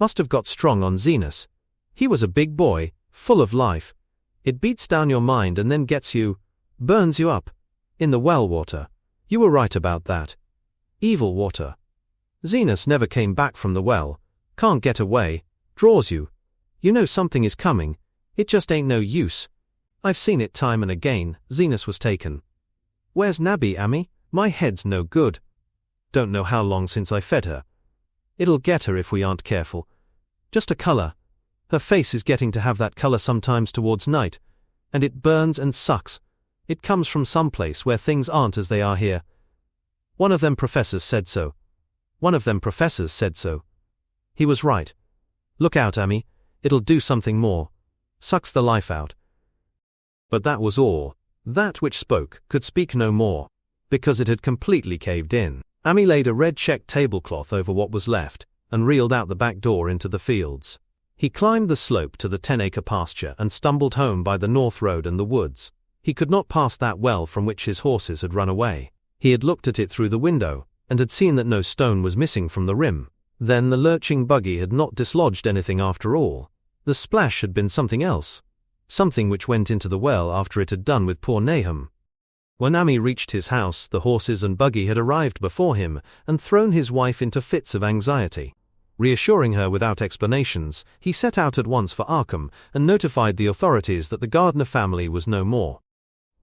Must have got strong on Zenas. He was a big boy, full of life. It beats down your mind and then gets you, burns you up. In the well water. You were right about that. Evil water. Zenas never came back from the well. Can't get away. Draws you. You know something is coming. It just ain't no use. I've seen it time and again. Zenas was taken. Where's Nabby, Ammy? My head's no good. Don't know how long since I fed her. It'll get her if we aren't careful. Just a color. Her face is getting to have that color sometimes towards night. And it burns and sucks. It comes from someplace where things aren't as they are here. One of them professors said so. One of them professors said so. He was right. Look out, Ammy. It'll do something more. Sucks the life out. But that was all. That which spoke could speak no more, because it had completely caved in. Ammy laid a red checked tablecloth over what was left, and reeled out the back door into the fields. He climbed the slope to the 10-acre pasture and stumbled home by the north road and the woods. He could not pass that well from which his horses had run away. He had looked at it through the window, and had seen that no stone was missing from the rim. Then the lurching buggy had not dislodged anything after all. The splash had been something else. Something which went into the well after it had done with poor Nahum. When Ammy reached his house, the horses and buggy had arrived before him and thrown his wife into fits of anxiety. Reassuring her without explanations, he set out at once for Arkham and notified the authorities that the Gardner family was no more.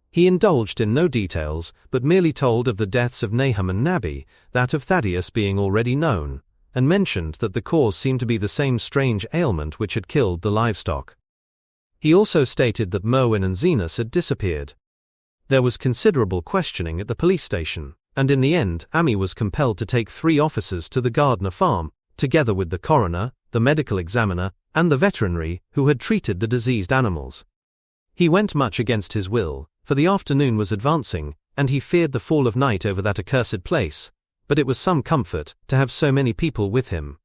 He indulged in no details, but merely told of the deaths of Nahum and Nabby, that of Thaddeus being already known, and mentioned that the cause seemed to be the same strange ailment which had killed the livestock. He also stated that Merwin and Zenas had disappeared. There was considerable questioning at the police station, and in the end Ammy was compelled to take 3 officers to the Gardner farm, together with the coroner, the medical examiner, and the veterinary who had treated the diseased animals. He went much against his will, for the afternoon was advancing, and he feared the fall of night over that accursed place, but it was some comfort to have so many people with him.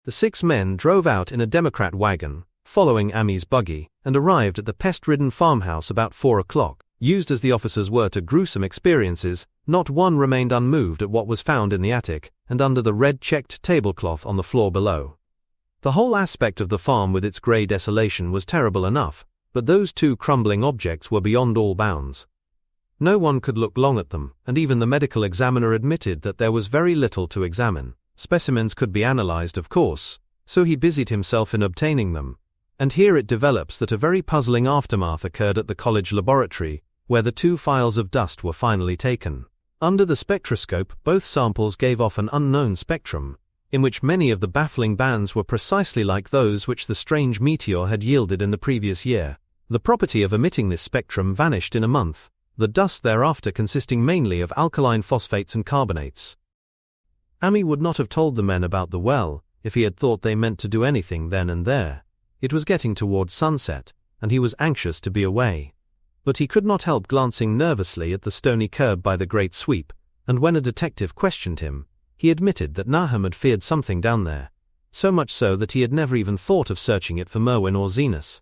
The 6 men drove out in a Democrat wagon, following Ammy's buggy, and arrived at the pest-ridden farmhouse about 4 o'clock. Used as the officers were to gruesome experiences, not one remained unmoved at what was found in the attic and under the red-checked tablecloth on the floor below. The whole aspect of the farm with its grey desolation was terrible enough, but those 2 crumbling objects were beyond all bounds. No one could look long at them, and even the medical examiner admitted that there was very little to examine. Specimens could be analysed, of course, so he busied himself in obtaining them. And here it develops that a very puzzling aftermath occurred at the college laboratory, where the 2 phials of dust were finally taken. Under the spectroscope, both samples gave off an unknown spectrum, in which many of the baffling bands were precisely like those which the strange meteor had yielded in the previous year. The property of emitting this spectrum vanished in a month, the dust thereafter consisting mainly of alkaline phosphates and carbonates. Ammy would not have told the men about the well, if he had thought they meant to do anything then and there. It was getting towards sunset, and he was anxious to be away. But he could not help glancing nervously at the stony curb by the great sweep, and when a detective questioned him, he admitted that Nahum had feared something down there, so much so that he had never even thought of searching it for Merwin or Zenas.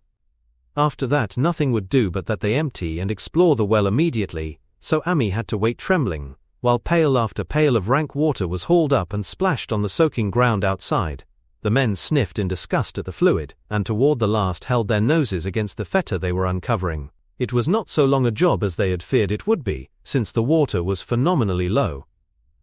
After that nothing would do but that they empty and explore the well immediately, so Ammy had to wait trembling, while pail after pail of rank water was hauled up and splashed on the soaking ground outside. The men sniffed in disgust at the fluid, and toward the last held their noses against the fetor they were uncovering. It was not so long a job as they had feared it would be, since the water was phenomenally low.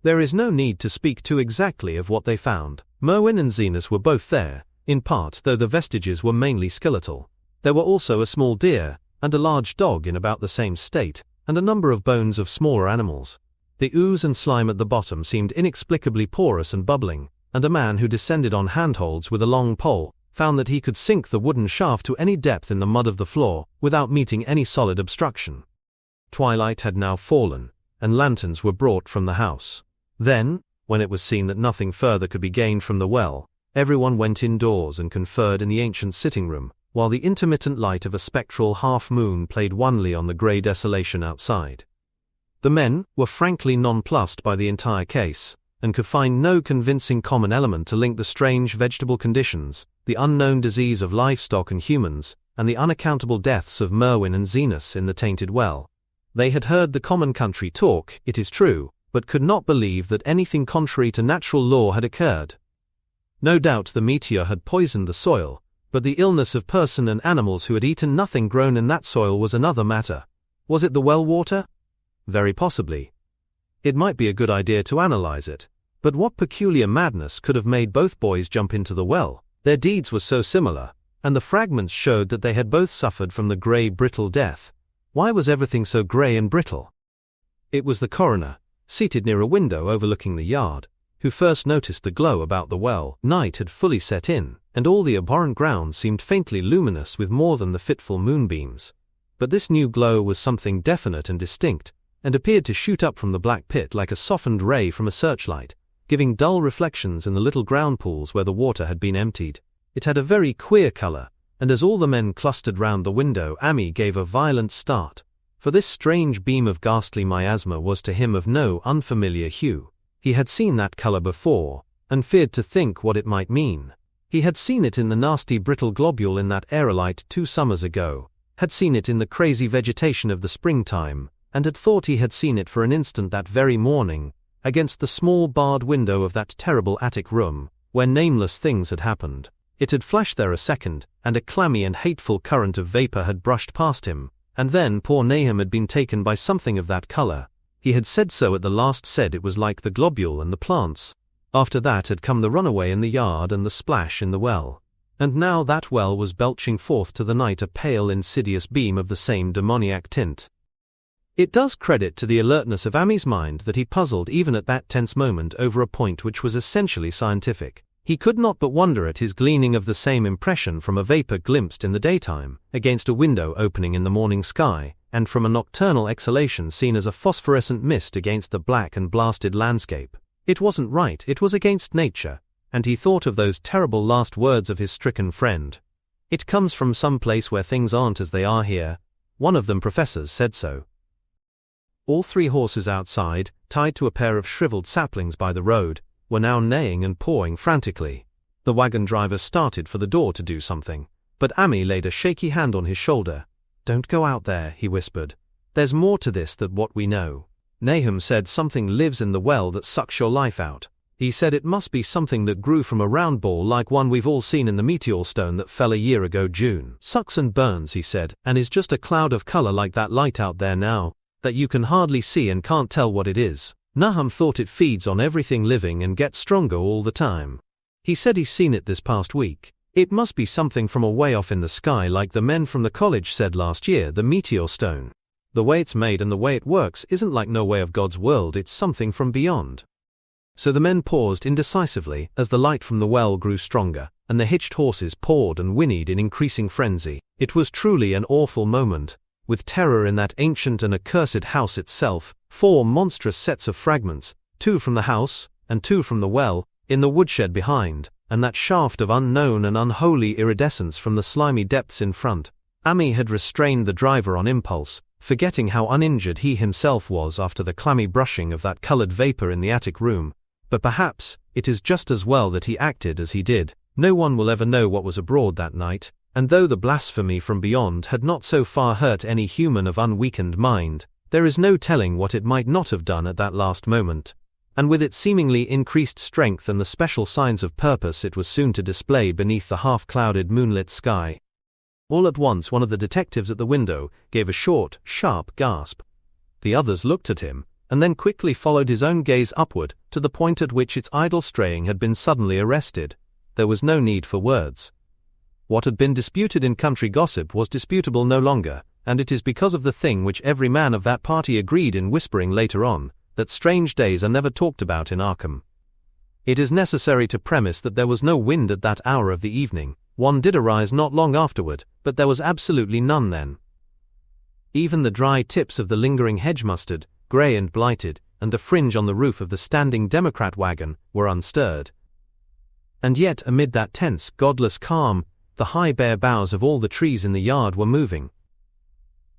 There is no need to speak too exactly of what they found. Merwin and Zenas were both there, in part though the vestiges were mainly skeletal. There were also a small deer, and a large dog in about the same state, and a number of bones of smaller animals. The ooze and slime at the bottom seemed inexplicably porous and bubbling, and a man who descended on handholds with a long pole found that he could sink the wooden shaft to any depth in the mud of the floor without meeting any solid obstruction. Twilight had now fallen, and lanterns were brought from the house. Then, when it was seen that nothing further could be gained from the well, everyone went indoors and conferred in the ancient sitting room, while the intermittent light of a spectral half-moon played wanly on the grey desolation outside. The men were frankly nonplussed by the entire case, and could find no convincing common element to link the strange vegetable conditions, the unknown disease of livestock and humans, and the unaccountable deaths of Merwin and Zenas in the tainted well. They had heard the common country talk, it is true, but could not believe that anything contrary to natural law had occurred. No doubt the meteor had poisoned the soil, but the illness of person and animals who had eaten nothing grown in that soil was another matter. Was it the well water? Very possibly. It might be a good idea to analyze it, but what peculiar madness could have made both boys jump into the well? Their deeds were so similar, and the fragments showed that they had both suffered from the grey, brittle death. Why was everything so grey and brittle? It was the coroner, seated near a window overlooking the yard, who first noticed the glow about the well. Night had fully set in, and all the abhorrent ground seemed faintly luminous with more than the fitful moonbeams. But this new glow was something definite and distinct, and appeared to shoot up from the black pit like a softened ray from a searchlight, giving dull reflections in the little ground pools where the water had been emptied. It had a very queer color, and as all the men clustered round the window, Ami gave a violent start, for this strange beam of ghastly miasma was to him of no unfamiliar hue. He had seen that color before, and feared to think what it might mean. He had seen it in the nasty brittle globule in that aerolite 2 summers ago, had seen it in the crazy vegetation of the springtime, and had thought he had seen it for an instant that very morning, against the small barred window of that terrible attic room, where nameless things had happened. It had flashed there a second, and a clammy and hateful current of vapor had brushed past him, and then poor Nahum had been taken by something of that color. He had said so at the last, said it was like the globule and the plants. After that had come the runaway in the yard and the splash in the well. And now that well was belching forth to the night a pale, insidious beam of the same demoniac tint. It does credit to the alertness of Ami's mind that he puzzled even at that tense moment over a point which was essentially scientific. He could not but wonder at his gleaning of the same impression from a vapor glimpsed in the daytime, against a window opening in the morning sky, and from a nocturnal exhalation seen as a phosphorescent mist against the black and blasted landscape. It wasn't right, it was against nature, and he thought of those terrible last words of his stricken friend. It comes from some place where things aren't as they are here. One of them professors said so. All 3 horses outside, tied to a pair of shriveled saplings by the road, were now neighing and pawing frantically. The wagon driver started for the door to do something, but Ami laid a shaky hand on his shoulder. "Don't go out there," he whispered. "There's more to this than what we know. Nahum said something lives in the well that sucks your life out. He said it must be something that grew from a round ball like one we've all seen in the meteor stone that fell a year ago June. Sucks and burns," he said, "and is just a cloud of color like that light out there now, that you can hardly see and can't tell what it is. Nahum thought it feeds on everything living and gets stronger all the time. He said he's seen it this past week. It must be something from a way off in the sky like the men from the college said last year, the meteor stone. The way it's made and the way it works isn't like no way of God's world, it's something from beyond." So the men paused indecisively as the light from the well grew stronger, and the hitched horses pawed and whinnied in increasing frenzy. It was truly an awful moment. With terror in that ancient and accursed house itself, 4 monstrous sets of fragments, 2 from the house, and 2 from the well, in the woodshed behind, and that shaft of unknown and unholy iridescence from the slimy depths in front. Ami had restrained the driver on impulse, forgetting how uninjured he himself was after the clammy brushing of that colored vapor in the attic room. But perhaps it is just as well that he acted as he did. No one will ever know what was abroad that night. And though the blasphemy from beyond had not so far hurt any human of unweakened mind, there is no telling what it might not have done at that last moment. And with its seemingly increased strength and the special signs of purpose it was soon to display beneath the half-clouded moonlit sky. All at once one of the detectives at the window gave a short, sharp gasp. The others looked at him, and then quickly followed his own gaze upward to the point at which its idle straying had been suddenly arrested. There was no need for words. What had been disputed in country gossip was disputable no longer, and it is because of the thing which every man of that party agreed in whispering later on, that strange days are never talked about in Arkham. It is necessary to premise that there was no wind at that hour of the evening. One did arise not long afterward, but there was absolutely none then. Even the dry tips of the lingering hedge mustard, grey and blighted, and the fringe on the roof of the standing Democrat wagon were unstirred. And yet, amid that tense, godless calm, the high bare boughs of all the trees in the yard were moving.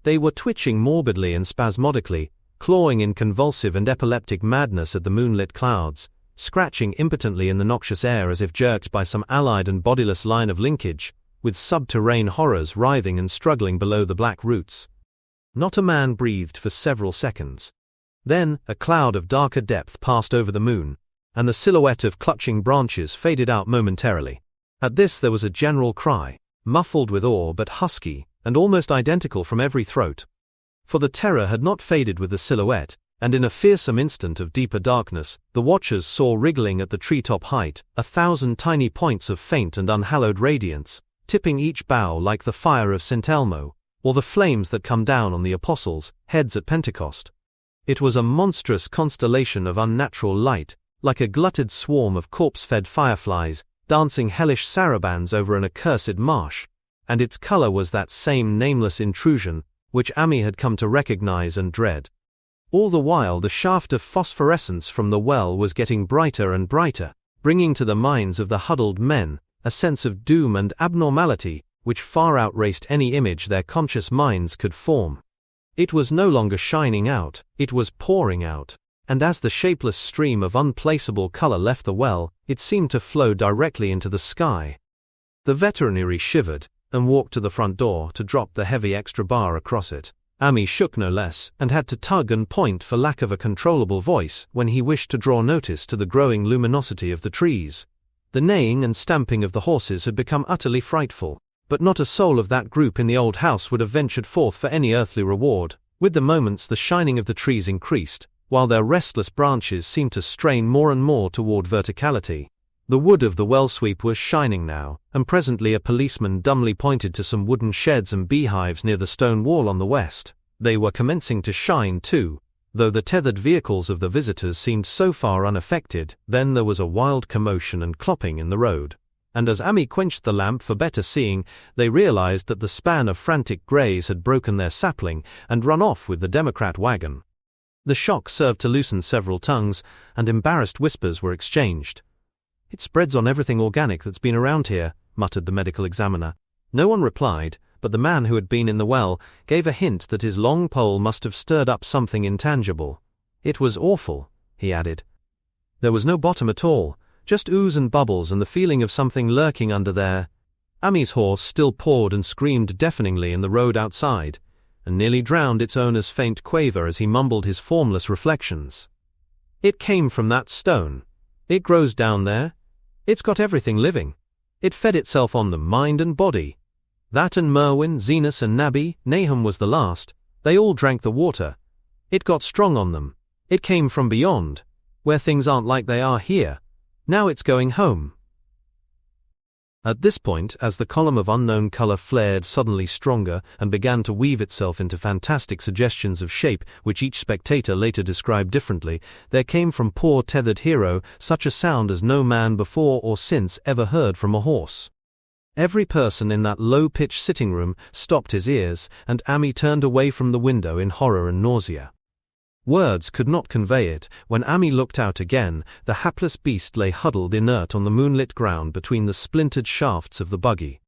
They were twitching morbidly and spasmodically, clawing in convulsive and epileptic madness at the moonlit clouds, scratching impotently in the noxious air as if jerked by some allied and bodiless line of linkage, with subterrane horrors writhing and struggling below the black roots. Not a man breathed for several seconds. Then, a cloud of darker depth passed over the moon, and the silhouette of clutching branches faded out momentarily. At this there was a general cry, muffled with awe but husky, and almost identical from every throat. For the terror had not faded with the silhouette, and in a fearsome instant of deeper darkness, the watchers saw wriggling at the treetop height 1,000 tiny points of faint and unhallowed radiance, tipping each bough like the fire of St. Elmo, or the flames that come down on the apostles' heads at Pentecost. It was a monstrous constellation of unnatural light, like a glutted swarm of corpse-fed fireflies, dancing hellish sarabands over an accursed marsh, and its color was that same nameless intrusion, which Amy had come to recognize and dread. All the while the shaft of phosphorescence from the well was getting brighter and brighter, bringing to the minds of the huddled men a sense of doom and abnormality which far outraced any image their conscious minds could form. It was no longer shining out, it was pouring out, and as the shapeless stream of unplaceable color left the well, it seemed to flow directly into the sky. The veterinary shivered, and walked to the front door to drop the heavy extra bar across it. Amy shook no less, and had to tug and point for lack of a controllable voice when he wished to draw notice to the growing luminosity of the trees. The neighing and stamping of the horses had become utterly frightful, but not a soul of that group in the old house would have ventured forth for any earthly reward. With the moments the shining of the trees increased, while their restless branches seemed to strain more and more toward verticality. The wood of the well sweep was shining now, and presently a policeman dumbly pointed to some wooden sheds and beehives near the stone wall on the west. They were commencing to shine too, though the tethered vehicles of the visitors seemed so far unaffected. Then there was a wild commotion and clopping in the road, and as Amy quenched the lamp for better seeing, they realized that the span of frantic greys had broken their sapling and run off with the Democrat wagon. The shock served to loosen several tongues, and embarrassed whispers were exchanged. "It spreads on everything organic that's been around here," muttered the medical examiner. No one replied, but the man who had been in the well gave a hint that his long pole must have stirred up something intangible. "It was awful," he added. "There was no bottom at all, just ooze and bubbles and the feeling of something lurking under there." Amy's horse still pawed and screamed deafeningly in the road outside, and nearly drowned its owner's faint quaver as he mumbled his formless reflections. "It came from that stone. It grows down there. It's got everything living. It fed itself on them, mind and body. That and Merwin, Zenas and Nabby, Nahum was the last, they all drank the water. It got strong on them. It came from beyond, where things aren't like they are here. Now it's going home." At this point, as the column of unknown color flared suddenly stronger and began to weave itself into fantastic suggestions of shape which each spectator later described differently, there came from poor tethered hero such a sound as no man before or since ever heard from a horse. Every person in that low-pitched sitting room stopped his ears, and Amy turned away from the window in horror and nausea. Words could not convey it. When Amy looked out again, the hapless beast lay huddled inert on the moonlit ground between the splintered shafts of the buggy.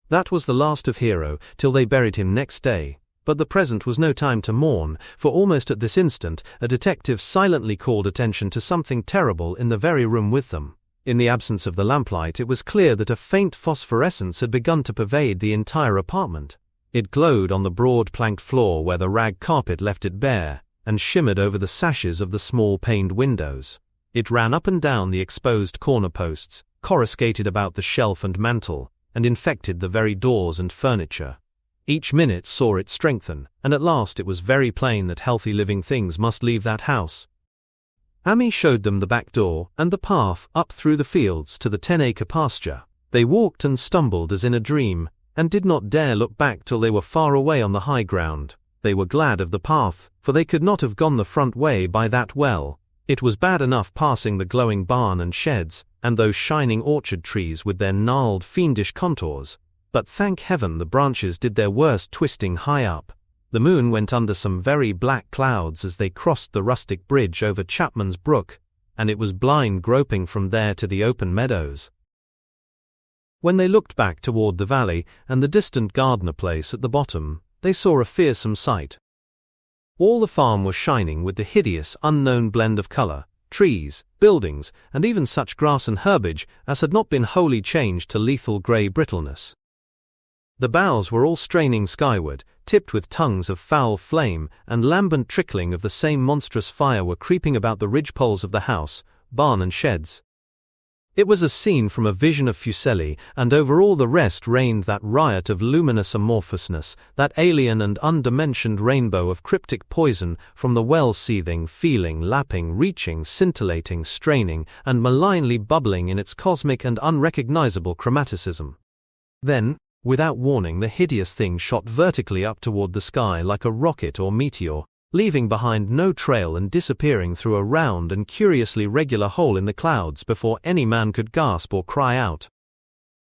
That was the last of Hero, till they buried him next day, but the present was no time to mourn, for almost at this instant a detective silently called attention to something terrible in the very room with them. In the absence of the lamplight, it was clear that a faint phosphorescence had begun to pervade the entire apartment. It glowed on the broad planked floor where the rag carpet left it bare, and shimmered over the sashes of the small paned windows. It ran up and down the exposed corner posts, coruscated about the shelf and mantel, and infected the very doors and furniture. Each minute saw it strengthen, and at last it was very plain that healthy living things must leave that house. Amy showed them the back door and the path up through the fields to the 10-acre pasture. They walked and stumbled as in a dream, and did not dare look back till they were far away on the high ground. They were glad of the path, for they could not have gone the front way by that well. It was bad enough passing the glowing barn and sheds, and those shining orchard trees with their gnarled, fiendish contours, but thank heaven the branches did their worst twisting high up. The moon went under some very black clouds as they crossed the rustic bridge over Chapman's Brook, and it was blind groping from there to the open meadows. When they looked back toward the valley and the distant Gardner place at the bottom, they saw a fearsome sight. All the farm was shining with the hideous, unknown blend of color, trees, buildings, and even such grass and herbage as had not been wholly changed to lethal gray brittleness. The boughs were all straining skyward, tipped with tongues of foul flame, and lambent trickling of the same monstrous fire were creeping about the ridgepoles of the house, barn and sheds. It was a scene from a vision of Fuseli, and over all the rest reigned that riot of luminous amorphousness, that alien and undimensioned rainbow of cryptic poison from the well seething, feeling, lapping, reaching, scintillating, straining, and malignly bubbling in its cosmic and unrecognizable chromaticism. Then, without warning, the hideous thing shot vertically up toward the sky like a rocket or meteor, leaving behind no trail and disappearing through a round and curiously regular hole in the clouds before any man could gasp or cry out.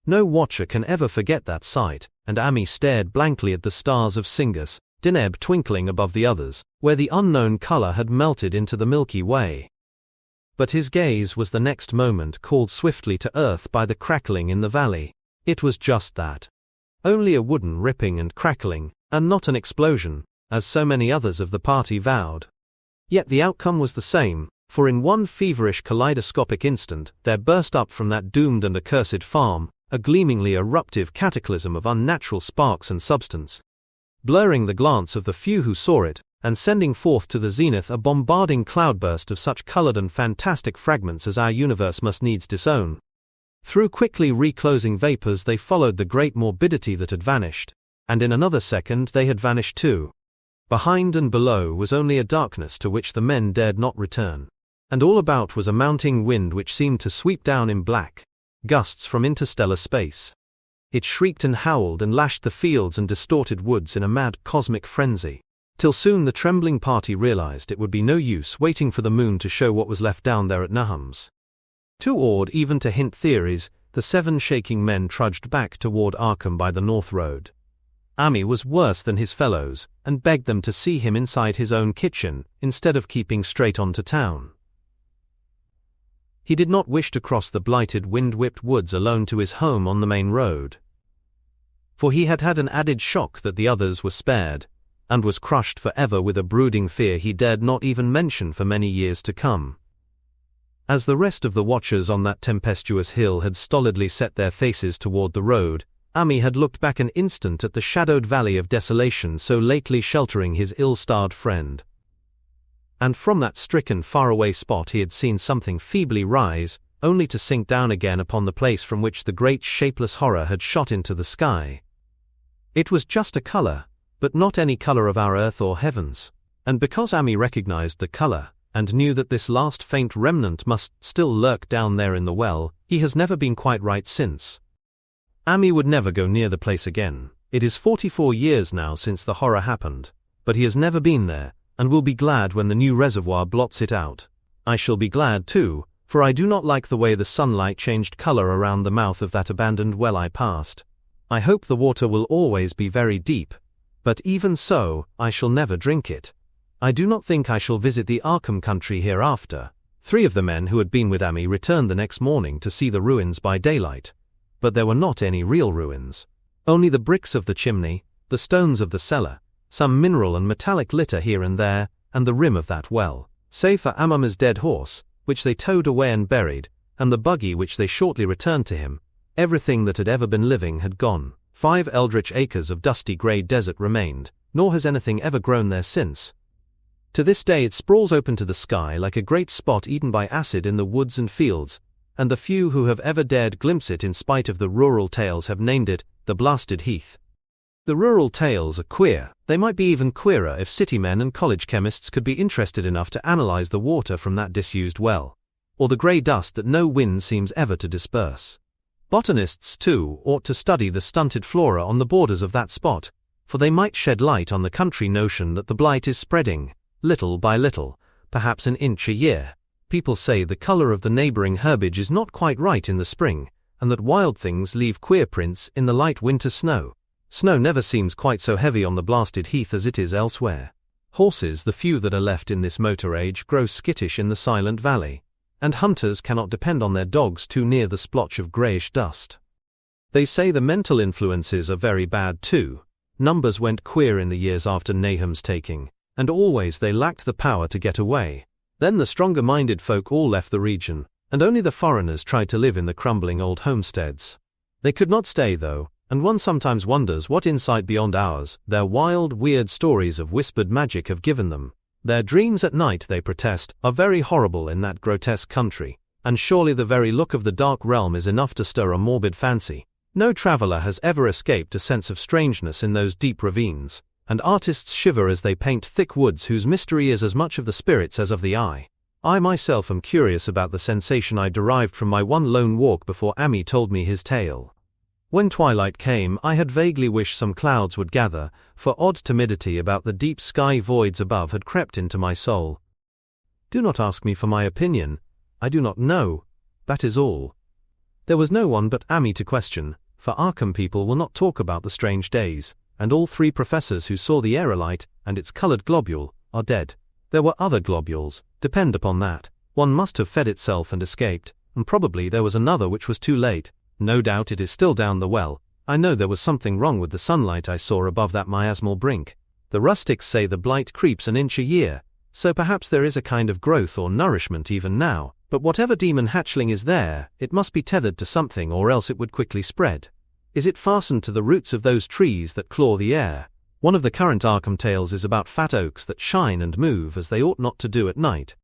No watcher can ever forget that sight, and Ami stared blankly at the stars of Singus, Deneb twinkling above the others, where the unknown color had melted into the Milky Way. But his gaze was the next moment called swiftly to earth by the crackling in the valley. It was just that. Only a wooden ripping and crackling, and not an explosion, as so many others of the party vowed. Yet the outcome was the same, for in one feverish kaleidoscopic instant there burst up from that doomed and accursed farm a gleamingly eruptive cataclysm of unnatural sparks and substance, blurring the glance of the few who saw it, and sending forth to the zenith a bombarding cloudburst of such colored and fantastic fragments as our universe must needs disown. Through quickly reclosing vapors they followed the great morbidity that had vanished, and in another second they had vanished too. Behind and below was only a darkness to which the men dared not return, and all about was a mounting wind which seemed to sweep down in black gusts from interstellar space. It shrieked and howled and lashed the fields and distorted woods in a mad cosmic frenzy, till soon the trembling party realized it would be no use waiting for the moon to show what was left down there at Nahum's. Too awed even to hint theories, the 7 shaking men trudged back toward Arkham by the North Road. Ami was worse than his fellows, and begged them to see him inside his own kitchen, instead of keeping straight on to town. He did not wish to cross the blighted, wind-whipped woods alone to his home on the main road. For he had had an added shock that the others were spared, and was crushed forever with a brooding fear he dared not even mention for many years to come. As the rest of the watchers on that tempestuous hill had stolidly set their faces toward the road, Ami had looked back an instant at the shadowed valley of desolation so lately sheltering his ill-starred friend. And from that stricken faraway spot he had seen something feebly rise, only to sink down again upon the place from which the great shapeless horror had shot into the sky. It was just a color, but not any color of our earth or heavens, and because Ami recognized the color, and knew that this last faint remnant must still lurk down there in the well, he has never been quite right since. Ami would never go near the place again. It is 44 years now since the horror happened, but he has never been there, and will be glad when the new reservoir blots it out. I shall be glad too, for I do not like the way the sunlight changed color around the mouth of that abandoned well I passed. I hope the water will always be very deep, but even so, I shall never drink it. I do not think I shall visit the Arkham country hereafter. 3 of the men who had been with Ami returned the next morning to see the ruins by daylight. But there were not any real ruins. Only the bricks of the chimney, the stones of the cellar, some mineral and metallic litter here and there, and the rim of that well. Save for Amama's dead horse, which they towed away and buried, and the buggy which they shortly returned to him, everything that had ever been living had gone. 5 eldritch acres of dusty grey desert remained, nor has anything ever grown there since. To this day it sprawls open to the sky like a great spot eaten by acid in the woods and fields, and the few who have ever dared glimpse it in spite of the rural tales have named it the Blasted Heath. The rural tales are queer. They might be even queerer if city men and college chemists could be interested enough to analyze the water from that disused well, or the grey dust that no wind seems ever to disperse. Botanists, too, ought to study the stunted flora on the borders of that spot, for they might shed light on the country notion that the blight is spreading, little by little, perhaps an inch a year. People say the color of the neighboring herbage is not quite right in the spring, and that wild things leave queer prints in the light winter snow. Snow never seems quite so heavy on the blasted heath as it is elsewhere. Horses, the few that are left in this motor age, grow skittish in the silent valley, and hunters cannot depend on their dogs too near the splotch of greyish dust. They say the mental influences are very bad too. Numbers went queer in the years after Nahum's taking, and always they lacked the power to get away. Then the stronger-minded folk all left the region, and only the foreigners tried to live in the crumbling old homesteads. They could not stay though, and one sometimes wonders what insight beyond ours their wild, weird stories of whispered magic have given them. Their dreams at night, they protest, are very horrible in that grotesque country, and surely the very look of the dark realm is enough to stir a morbid fancy. No traveler has ever escaped a sense of strangeness in those deep ravines, and artists shiver as they paint thick woods whose mystery is as much of the spirits as of the eye. I myself am curious about the sensation I derived from my one lone walk before Ami told me his tale. When twilight came, I had vaguely wished some clouds would gather, for odd timidity about the deep sky voids above had crept into my soul. Do not ask me for my opinion. I do not know. That is all. There was no one but Ami to question, for Arkham people will not talk about the strange days, and all 3 professors who saw the aerolite and its colored globule are dead. There were other globules, depend upon that. One must have fed itself and escaped, and probably there was another which was too late. No doubt it is still down the well. I know there was something wrong with the sunlight I saw above that miasmal brink. The rustics say the blight creeps an inch a year, so perhaps there is a kind of growth or nourishment even now, but whatever demon hatchling is there, it must be tethered to something or else it would quickly spread. Is it fastened to the roots of those trees that claw the air? One of the current Arkham tales is about fat oaks that shine and move as they ought not to do at night.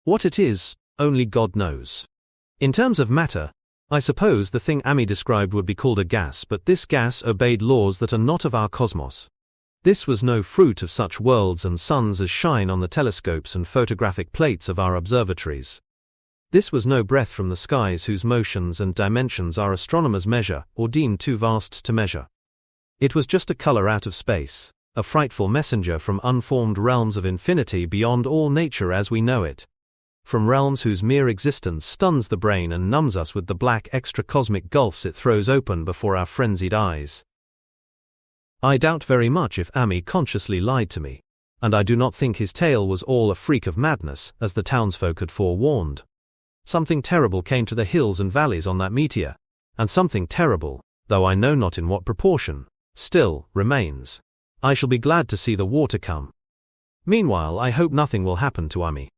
What it is, only God knows. In terms of matter, I suppose the thing Ami described would be called a gas, but this gas obeyed laws that are not of our cosmos. This was no fruit of such worlds and suns as shine on the telescopes and photographic plates of our observatories. This was no breath from the skies whose motions and dimensions our astronomers measure or deem too vast to measure. It was just a color out of space, a frightful messenger from unformed realms of infinity beyond all nature as we know it. From realms whose mere existence stuns the brain and numbs us with the black extra-cosmic gulfs it throws open before our frenzied eyes. I doubt very much if Ami consciously lied to me, and I do not think his tale was all a freak of madness, as the townsfolk had forewarned. Something terrible came to the hills and valleys on that meteor, and something terrible, though I know not in what proportion, still remains. I shall be glad to see the water come. Meanwhile, I hope nothing will happen to Ami.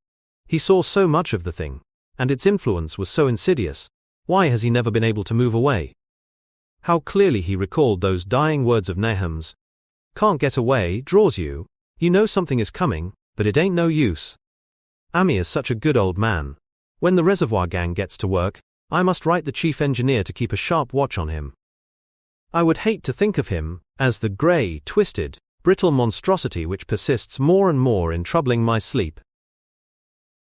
He saw so much of the thing, and its influence was so insidious. Why has he never been able to move away? How clearly he recalled those dying words of Nahum's. Can't get away, draws you. You know something is coming, but it ain't no use. Ami is such a good old man. When the reservoir gang gets to work, I must write the chief engineer to keep a sharp watch on him. I would hate to think of him as the grey, twisted, brittle monstrosity which persists more and more in troubling my sleep.